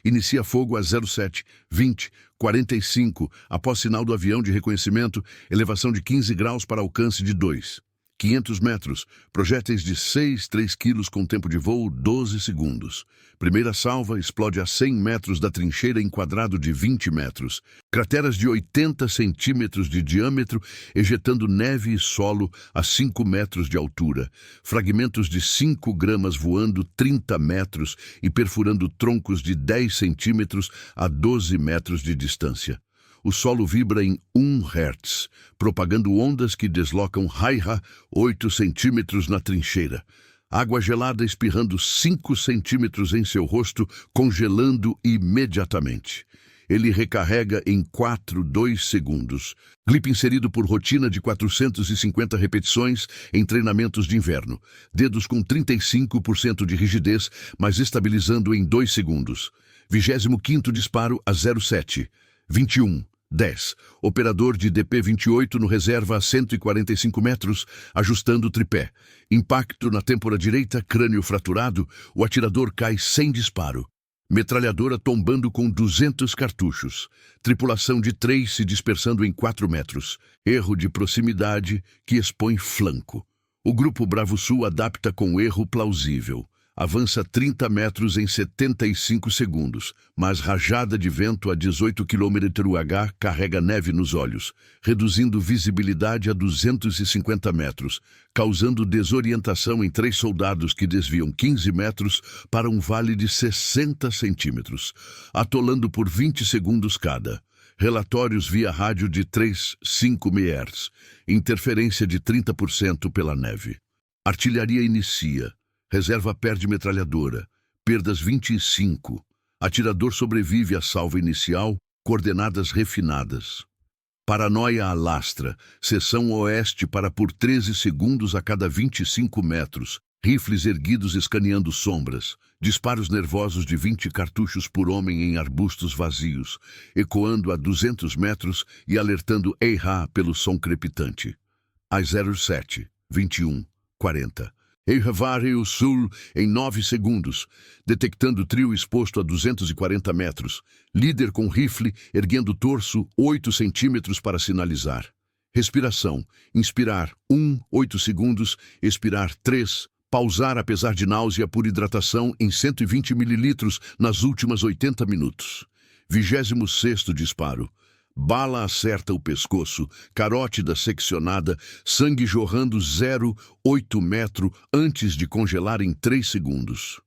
[SPEAKER 1] Inicia fogo a 07, 20, 45, após sinal do avião de reconhecimento, elevação de 15 graus para alcance de 2. 500 metros. Projéteis de 3 quilos com tempo de voo 12 segundos. Primeira salva explode a 100 metros da trincheira em quadrado de 20 metros. Crateras de 80 centímetros de diâmetro, ejetando neve e solo a 5 metros de altura. Fragmentos de 5 gramas voando 30 metros e perfurando troncos de 10 centímetros a 12 metros de distância. O solo vibra em 1 Hz, propagando ondas que deslocam raiha 8 centímetros na trincheira. Água gelada espirrando 5 centímetros em seu rosto, congelando imediatamente. Ele recarrega em 2 segundos. Clipe inserido por rotina de 450 repetições em treinamentos de inverno. Dedos com 35% de rigidez, mas estabilizando em 2 segundos. 25º disparo a 07. 21:10. Operador de DP-28 no reserva a 145 metros, ajustando o tripé. Impacto na têmpora direita, crânio fraturado, o atirador cai sem disparo. Metralhadora tombando com 200 cartuchos. Tripulação de 3 se dispersando em 4 metros. Erro de proximidade que expõe flanco. O Grupo Bravo Sul adapta com erro plausível. Avança 30 metros em 75 segundos, mas rajada de vento a 18 km/h carrega neve nos olhos, reduzindo visibilidade a 250 metros, causando desorientação em 3 soldados que desviam 15 metros para um vale de 60 centímetros, atolando por 20 segundos cada. Relatórios via rádio de 3-5 MHz, interferência de 30% pela neve. Artilharia inicia. Reserva perde metralhadora. Perdas 25. Atirador sobrevive à salva inicial. Coordenadas refinadas. Paranoia alastra. Seção oeste para por 13 segundos a cada 25 metros. Rifles erguidos escaneando sombras. Disparos nervosos de 20 cartuchos por homem em arbustos vazios. Ecoando a 200 metros e alertando Eihá pelo som crepitante. Às 07. 21:40. Eihavari o Sul em 9 segundos, detectando trio exposto a 240 metros. Líder com rifle, erguendo torso 8 centímetros para sinalizar. Respiração. Inspirar 8 segundos, expirar 3. Pausar apesar de náusea por hidratação em 120 mililitros nas últimas 80 minutos. 26º disparo. Bala acerta o pescoço, carótida seccionada, sangue jorrando 0,8 metro antes de congelar em 3 segundos.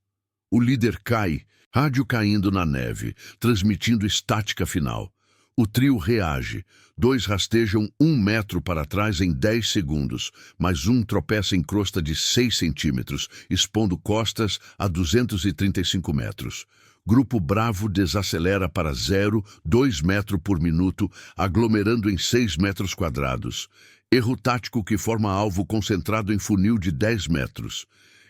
[SPEAKER 1] O líder cai, rádio caindo na neve, transmitindo estática final. O trio reage. 2 rastejam 1 metro para trás em 10 segundos, mas um tropeça em crosta de 6 centímetros, expondo costas a 235 metros. Grupo Bravo desacelera para 0,2 metro por minuto, aglomerando em 6 metros quadrados. Erro tático que forma alvo concentrado em funil de 10 metros.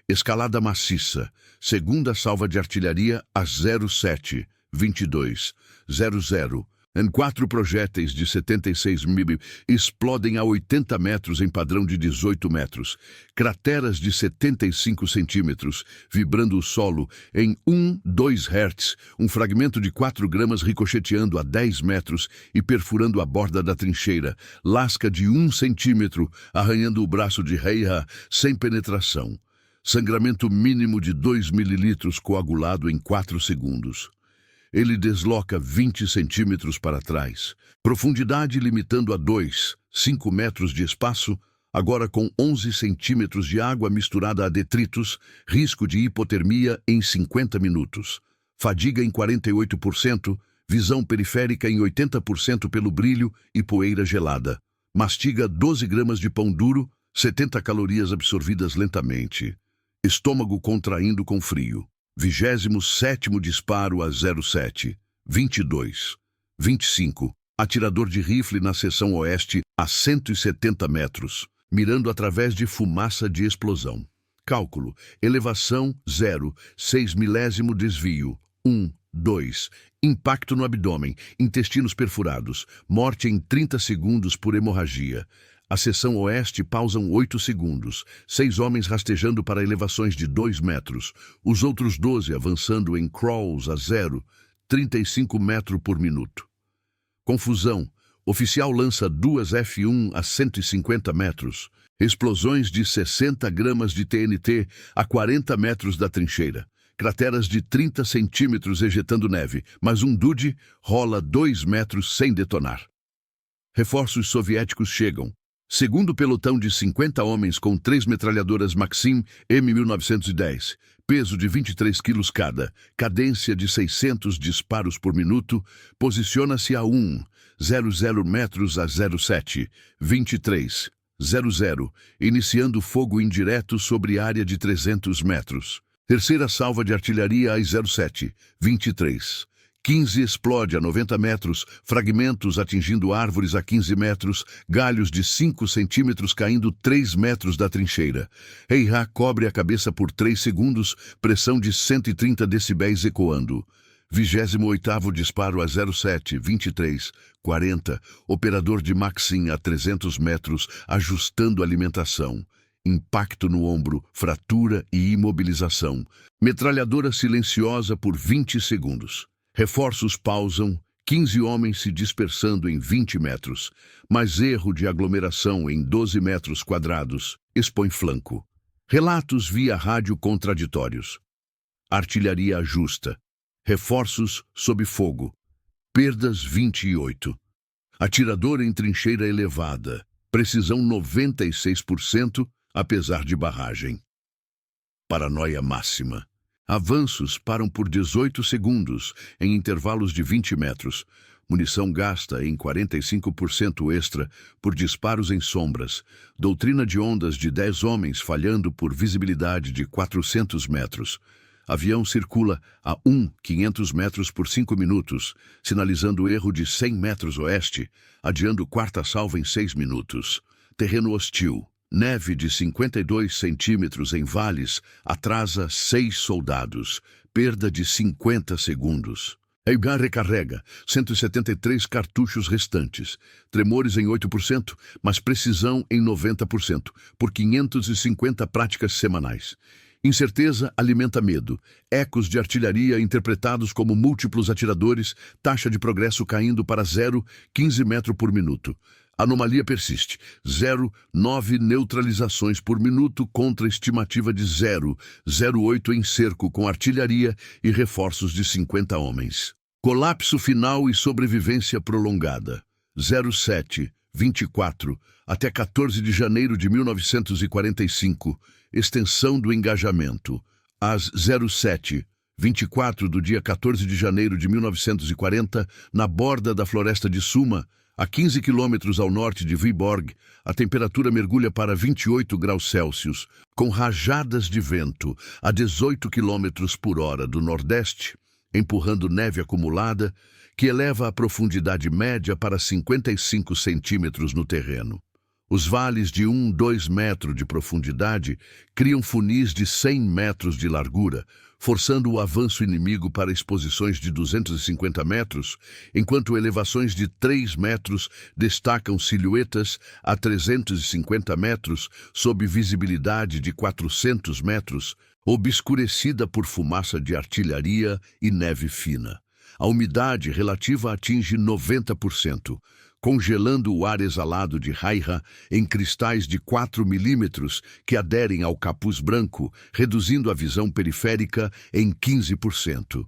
[SPEAKER 1] Escalada maciça. Segunda salva de artilharia a 07. 22:00. Em 4 projéteis de 76 mm explodem a 80 metros em padrão de 18 metros. Crateras de 75 centímetros, vibrando o solo em 2 Hz. Um fragmento de 4 gramas ricocheteando a 10 metros e perfurando a borda da trincheira. Lasca de 1 centímetro, arranhando o braço de Eihá sem penetração. Sangramento mínimo de 2 mililitros coagulado em 4 segundos. Ele desloca 20 centímetros para trás. Profundidade limitando a 5 metros de espaço, agora com 11 centímetros de água misturada a detritos, risco de hipotermia em 50 minutos. Fadiga em 48%, visão periférica em 80% pelo brilho e poeira gelada. Mastiga 12 gramas de pão duro, 70 calorias absorvidas lentamente. Estômago contraindo com frio. 27º disparo a 07. 22:25. Atirador de rifle na seção oeste a 170 metros, mirando através de fumaça de explosão. Cálculo. Elevação 0. 6 milésimo desvio. 2. Impacto no abdômen. Intestinos perfurados. Morte em 30 segundos por hemorragia. A seção oeste pausam 8 segundos, 6 homens rastejando para elevações de 2 metros, os outros 12 avançando em crawls a 0,35 metros por minuto. Confusão. Oficial lança 2 F1 a 150 metros. Explosões de 60 gramas de TNT a 40 metros da trincheira. Crateras de 30 centímetros ejetando neve, mas um Dude rola 2 metros sem detonar. Reforços soviéticos chegam. Segundo pelotão de 50 homens com 3 metralhadoras Maxim M1910, peso de 23 quilos cada, cadência de 600 disparos por minuto, posiciona-se a 1,00 metros a 07,23,00, iniciando fogo indireto sobre área de 300 metros. Terceira salva de artilharia às 07:23. 15 explode a 90 metros, fragmentos atingindo árvores a 15 metros, galhos de 5 centímetros caindo 3 metros da trincheira. Heihá cobre a cabeça por 3 segundos, pressão de 130 decibéis ecoando. 28º disparo a 07:23:40, operador de Maxim a 300 metros, ajustando alimentação. Impacto no ombro, fratura e imobilização. Metralhadora silenciosa por 20 segundos. Reforços pausam, 15 homens se dispersando em 20 metros, mas erro de aglomeração em 12 metros quadrados, expõe flanco. Relatos via rádio contraditórios. Artilharia ajusta. Reforços sob fogo. Perdas 28. Atirador em trincheira elevada. Precisão 96%, apesar de barragem. Paranoia máxima. Avanços param por 18 segundos, em intervalos de 20 metros. Munição gasta em 45% extra por disparos em sombras. Doutrina de ondas de 10 homens falhando por visibilidade de 400 metros. Avião circula a 500 metros por 5 minutos, sinalizando erro de 100 metros oeste, adiando quarta salva em 6 minutos. Terreno hostil. Neve de 52 centímetros em vales atrasa 6 soldados. Perda de 50 segundos. Heihá recarrega 173 cartuchos restantes. Tremores em 8%, mas precisão em 90%, por 550 práticas semanais. Incerteza alimenta medo. Ecos de artilharia interpretados como múltiplos atiradores, taxa de progresso caindo para 0,15 metros por minuto. Anomalia persiste. 0,9 neutralizações por minuto contra estimativa de 0,08 em cerco com artilharia e reforços de 50 homens. Colapso final e sobrevivência prolongada. 07:24 até 14 de janeiro de 1945. Extensão do engajamento. Às 07:24 do dia 14 de janeiro de 1940, na borda da floresta de Suma, a 15 quilômetros ao norte de Vyborg, a temperatura mergulha para 28 graus Celsius, com rajadas de vento a 18 quilômetros por hora do nordeste, empurrando neve acumulada, que eleva a profundidade média para 55 centímetros no terreno. Os vales de 2 metros de profundidade criam funis de 100 metros de largura, forçando o avanço inimigo para exposições de 250 metros, enquanto elevações de 3 metros destacam silhuetas a 350 metros sob visibilidade de 400 metros, obscurecida por fumaça de artilharia e neve fina. A umidade relativa atinge 90%, congelando o ar exalado de Heihá em cristais de 4 milímetros que aderem ao capuz branco, reduzindo a visão periférica em 15%.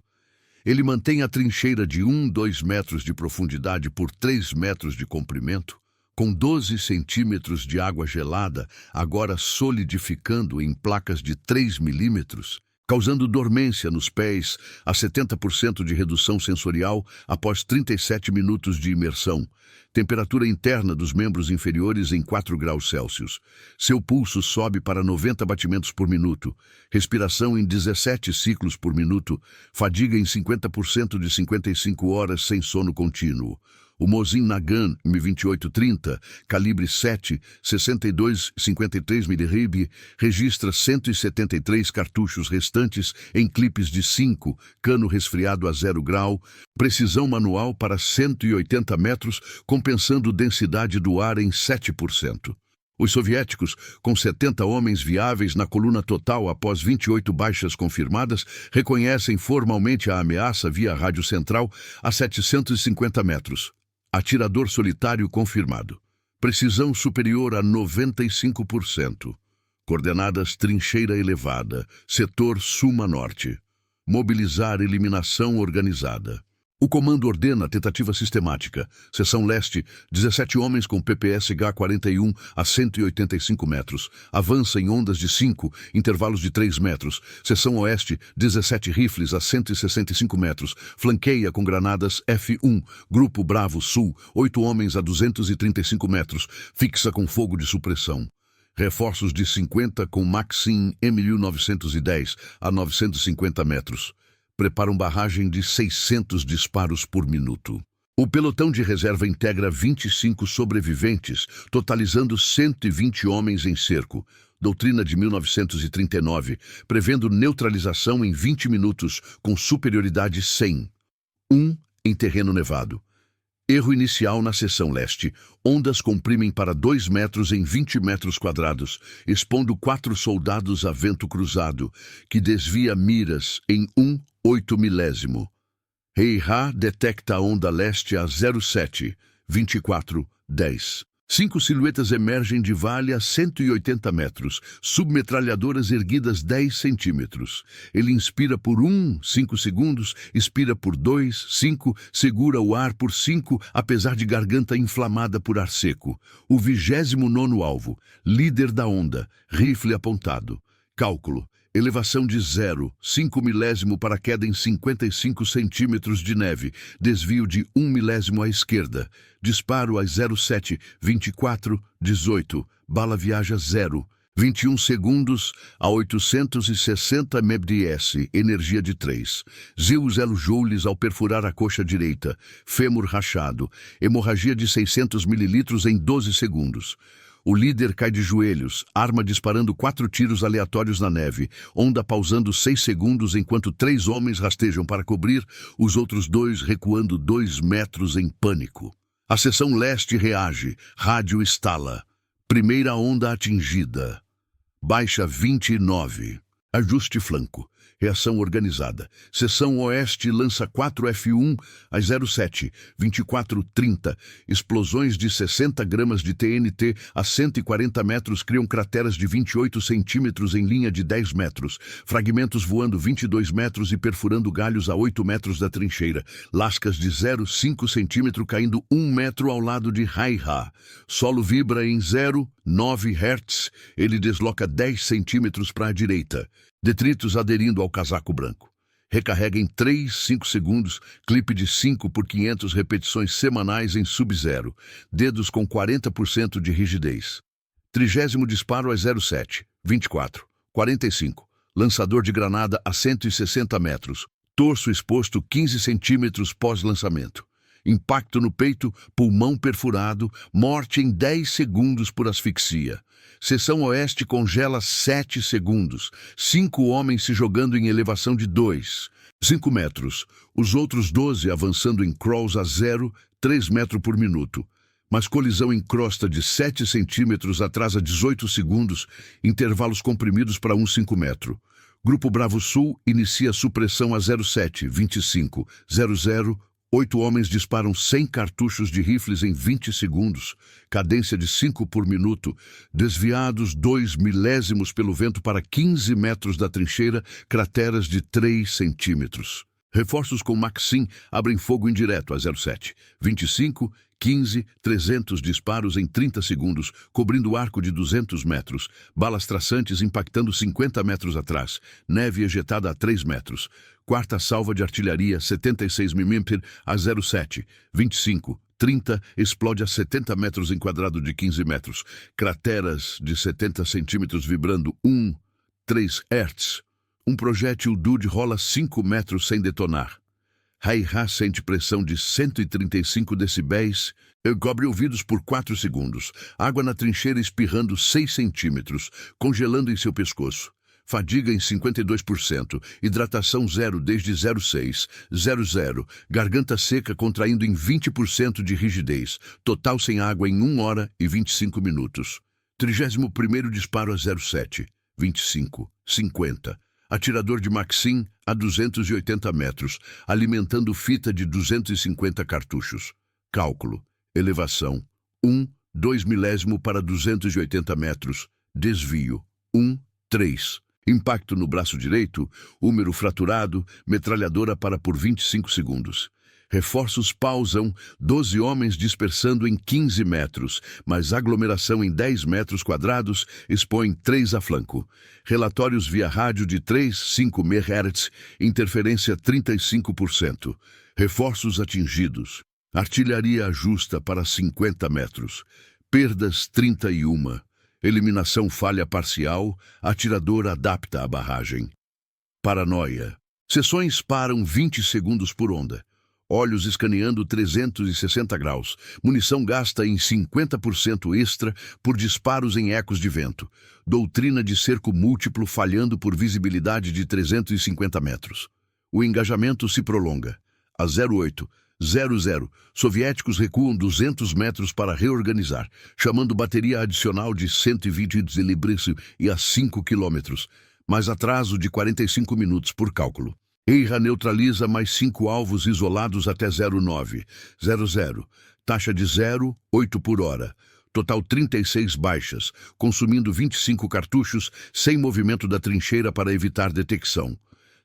[SPEAKER 1] Ele mantém a trincheira de 2 metros de profundidade por 3 metros de comprimento, com 12 centímetros de água gelada, agora solidificando em placas de 3 milímetros, causando dormência nos pés, a 70% de redução sensorial após 37 minutos de imersão. Temperatura interna dos membros inferiores em 4 graus Celsius. Seu pulso sobe para 90 batimentos por minuto. Respiração em 17 ciclos por minuto. Fadiga em 50% de 55 horas sem sono contínuo. O Mosin Nagant M2830, calibre 7, 62,53 mRib, registra 173 cartuchos restantes em clipes de 5, cano resfriado a 0 grau, precisão manual para 180 metros, compensando densidade do ar em 7%. Os soviéticos, com 70 homens viáveis na coluna total após 28 baixas confirmadas, reconhecem formalmente a ameaça via rádio central a 750 metros. Atirador solitário confirmado. Precisão superior a 95%. Coordenadas trincheira elevada, setor Suma Norte. Mobilizar eliminação organizada. O comando ordena tentativa sistemática. Seção Leste, 17 homens com PPSH-41 a 185 metros. Avança em ondas de 5, intervalos de 3 metros. Seção Oeste, 17 rifles a 165 metros. Flanqueia com granadas F1. Grupo Bravo Sul, 8 homens a 235 metros. Fixa com fogo de supressão. Reforços de 50 com Maxim M1910 a 950 metros. Preparam barragem de 600 disparos por minuto. O pelotão de reserva integra 25 sobreviventes, totalizando 120 homens em cerco. Doutrina de 1939, prevendo neutralização em 20 minutos, com superioridade 100. 1 em terreno nevado. Erro inicial na seção leste. Ondas comprimem para 2 metros em 20 metros quadrados, expondo 4 soldados a vento cruzado, que desvia miras em 1/8 milésimo. Heihá detecta a onda leste a 07, 24:10. 5 silhuetas emergem de vale a 180 metros, submetralhadoras erguidas 10 centímetros. Ele inspira por 5 segundos, expira por 2, 5, segura o ar por 5, apesar de garganta inflamada por ar seco. O 29º alvo, líder da onda, rifle apontado. Cálculo. Elevação de 0,5 milésimo para queda em 55 centímetros de neve. Desvio de 1 milésimo à esquerda. Disparo às 07, 24:18. Bala viaja 0,21 segundos a 860 mbps. Energia de 3. 0 joules ao perfurar a coxa direita. Fêmur rachado. Hemorragia de 600 mililitros em 12 segundos. O líder cai de joelhos, arma disparando 4 tiros aleatórios na neve, onda pausando 6 segundos enquanto 3 homens rastejam para cobrir, os outros 2 recuando 2 metros em pânico. A seção leste reage, rádio estala. Primeira onda atingida. Baixa 29. Ajuste flanco. Reação organizada. Seção Oeste lança 4 F1 às 07, 24:30. Explosões de 60 gramas de TNT a 140 metros criam crateras de 28 centímetros em linha de 10 metros. Fragmentos voando 22 metros e perfurando galhos a 8 metros da trincheira. Lascas de 0,5 centímetro caindo 1 metro ao lado de Heihá. Solo vibra em 0,9 Hz. Ele desloca 10 centímetros para a direita. Detritos aderindo ao casaco branco. Recarrega em 3, 5 segundos, clipe de 5 por 500 repetições semanais em sub-zero. Dedos com 40% de rigidez. 30º disparo às 07, 24:45. Lançador de granada a 160 metros. Torso exposto 15 centímetros pós-lançamento. Impacto no peito, pulmão perfurado, morte em 10 segundos por asfixia. Seção Oeste congela 7 segundos. 5 homens se jogando em elevação de 5 metros. Os outros 12 avançando em crawls a 0,3 metros por minuto. Mas colisão em crosta de 7 centímetros atrasa 18 segundos, intervalos comprimidos para 1,5 metro. Grupo Bravo Sul inicia supressão a 07, 25:00. 8 homens disparam 100 cartuchos de rifles em 20 segundos, cadência de 5 por minuto, desviados 2 milésimos pelo vento para 15 metros da trincheira, crateras de 3 centímetros. Reforços com Maxim abrem fogo indireto a 07, 25, 15, 300 disparos em 30 segundos, cobrindo o arco de 200 metros, balas traçantes impactando 50 metros atrás, neve ejetada a 3 metros. Quarta salva de artilharia 76 mm a 07, 25, 30, explode a 70 metros em quadrado de 15 metros. Crateras de 70 centímetros vibrando 3 Hz. Um projétil DUD rola 5 metros sem detonar. Heihá sente pressão de 135 decibéis e cobre ouvidos por 4 segundos. Água na trincheira espirrando 6 centímetros, congelando em seu pescoço. Fadiga em 52%, hidratação 0 desde 06, 00, garganta seca contraindo em 20% de rigidez, total sem água em 1 hora e 25 minutos. 31º disparo a 07, 25, 50. Atirador de Maxim a 280 metros, alimentando fita de 250 cartuchos. Cálculo. Elevação. 2 milésimo para 280 metros. Desvio. 1, 3. Impacto no braço direito, húmero fraturado, metralhadora para por 25 segundos. Reforços pausam, 12 homens dispersando em 15 metros, mas aglomeração em 10 metros quadrados expõe 3 a flanco. Relatórios via rádio de 3,5 MHz, interferência 35%. Reforços atingidos. Artilharia ajusta para 50 metros. Perdas 31. Eliminação falha parcial, atirador adapta a barragem. Paranoia. Sessões param 20 segundos por onda. Olhos escaneando 360 graus. Munição gasta em 50% extra por disparos em ecos de vento. Doutrina de cerco múltiplo falhando por visibilidade de 350 metros. O engajamento se prolonga. A 08:00, soviéticos recuam 200 metros para reorganizar, chamando bateria adicional de 120 deslibres e a 5 quilômetros, mais atraso de 45 minutos por cálculo. Eira neutraliza mais 5 alvos isolados até 09:00, taxa de 0,8 por hora. Total 36 baixas, consumindo 25 cartuchos, sem movimento da trincheira para evitar detecção.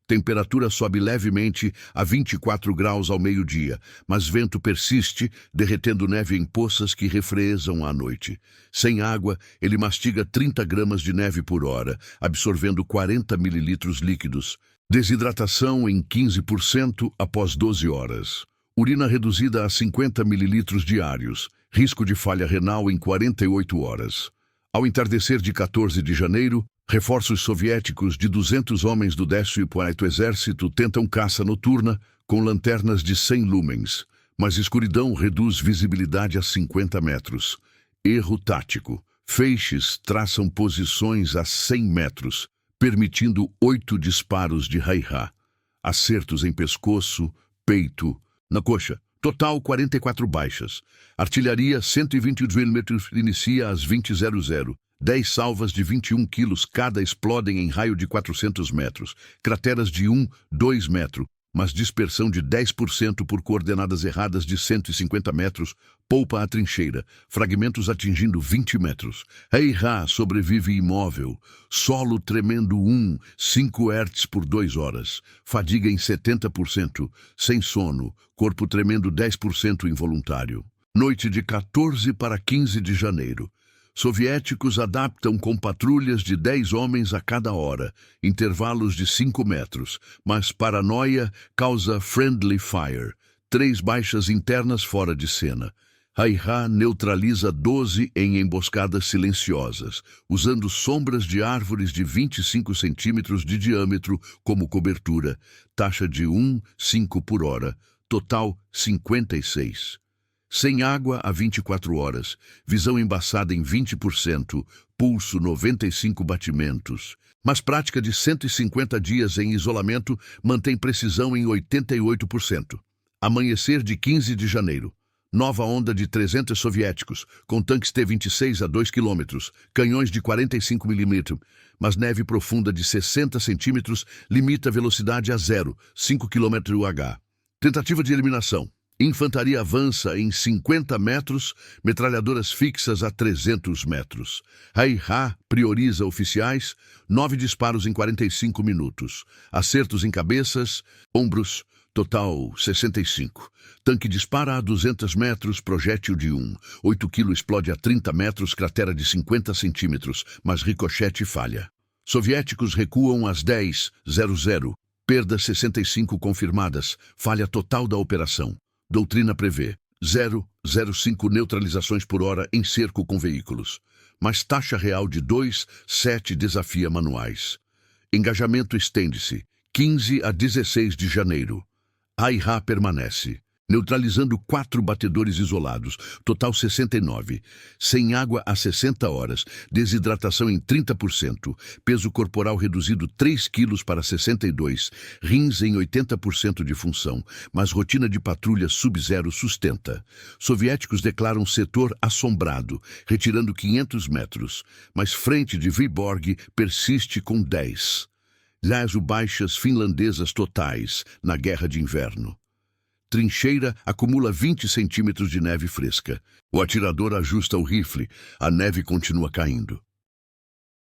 [SPEAKER 1] Temperatura sobe levemente a 24 graus ao meio-dia, mas vento persiste, derretendo neve em poças que refresam à noite. Sem água, ele mastiga 30 gramas de neve por hora, absorvendo 40 mililitros líquidos. Desidratação em 15% após 12 horas. Urina reduzida a 50 mililitros diários. Risco de falha renal em 48 horas. Ao entardecer de 14 de janeiro, reforços soviéticos de 200 homens do 15º Exército tentam caça noturna com lanternas de 100 lumens, mas escuridão reduz visibilidade a 50 metros. Erro tático. Feixes traçam posições a 100 metros, permitindo 8 disparos de Haihá. Acertos em pescoço, peito, na coxa. Total 44 baixas. Artilharia 120 mm inicia às 20:00. 10 salvas de 21 quilos cada explodem em raio de 400 metros. Crateras de 2 metros, mas dispersão de 10% por coordenadas erradas de 150 metros, poupa a trincheira, fragmentos atingindo 20 metros. Haihá sobrevive imóvel, solo tremendo 5 Hz por 2 horas, fadiga em 70%, sem sono, corpo tremendo 10% involuntário. Noite de 14 para 15 de janeiro. Soviéticos adaptam com patrulhas de 10 homens a cada hora, intervalos de 5 metros, mas paranoia causa friendly fire, 3 baixas internas fora de cena. Haihá neutraliza 12 em emboscadas silenciosas, usando sombras de árvores de 25 centímetros de diâmetro como cobertura, taxa de 1,5 por hora, total 56. Sem água há 24 horas, visão embaçada em 20%, pulso 95 batimentos. Mas prática de 150 dias em isolamento mantém precisão em 88%. Amanhecer de 15 de janeiro. Nova onda de 300 soviéticos, com tanques T-26 a 2 km, canhões de 45 mm, mas neve profunda de 60 centímetros limita a velocidade a 5 km/h. Tentativa de eliminação. Infantaria avança em 50 metros, metralhadoras fixas a 300 metros. Haihá prioriza oficiais, 9 disparos em 45 minutos. Acertos em cabeças, ombros, total 65. Tanque dispara a 200 metros, projétil de 8 kg explode a 30 metros, cratera de 50 centímetros, mas ricochete falha. Soviéticos recuam às 10:00. Perdas 65 confirmadas, falha total da operação. Doutrina prevê 0,05 neutralizações por hora em cerco com veículos, mas taxa real de 2,7 desafia manuais. Engajamento estende-se 15 a 16 de janeiro. Haihá permanece, neutralizando 4 batedores isolados, total 69. Sem água há 60 horas, desidratação em 30%, peso corporal reduzido 3 quilos para 62, rins em 80% de função, mas rotina de patrulha sub-zero sustenta. Soviéticos declaram setor assombrado, retirando 500 metros, mas frente de Vyborg persiste com 10. 10 baixas finlandesas totais na guerra de inverno. Trincheira acumula 20 centímetros de neve fresca. O atirador ajusta o rifle. A neve continua caindo.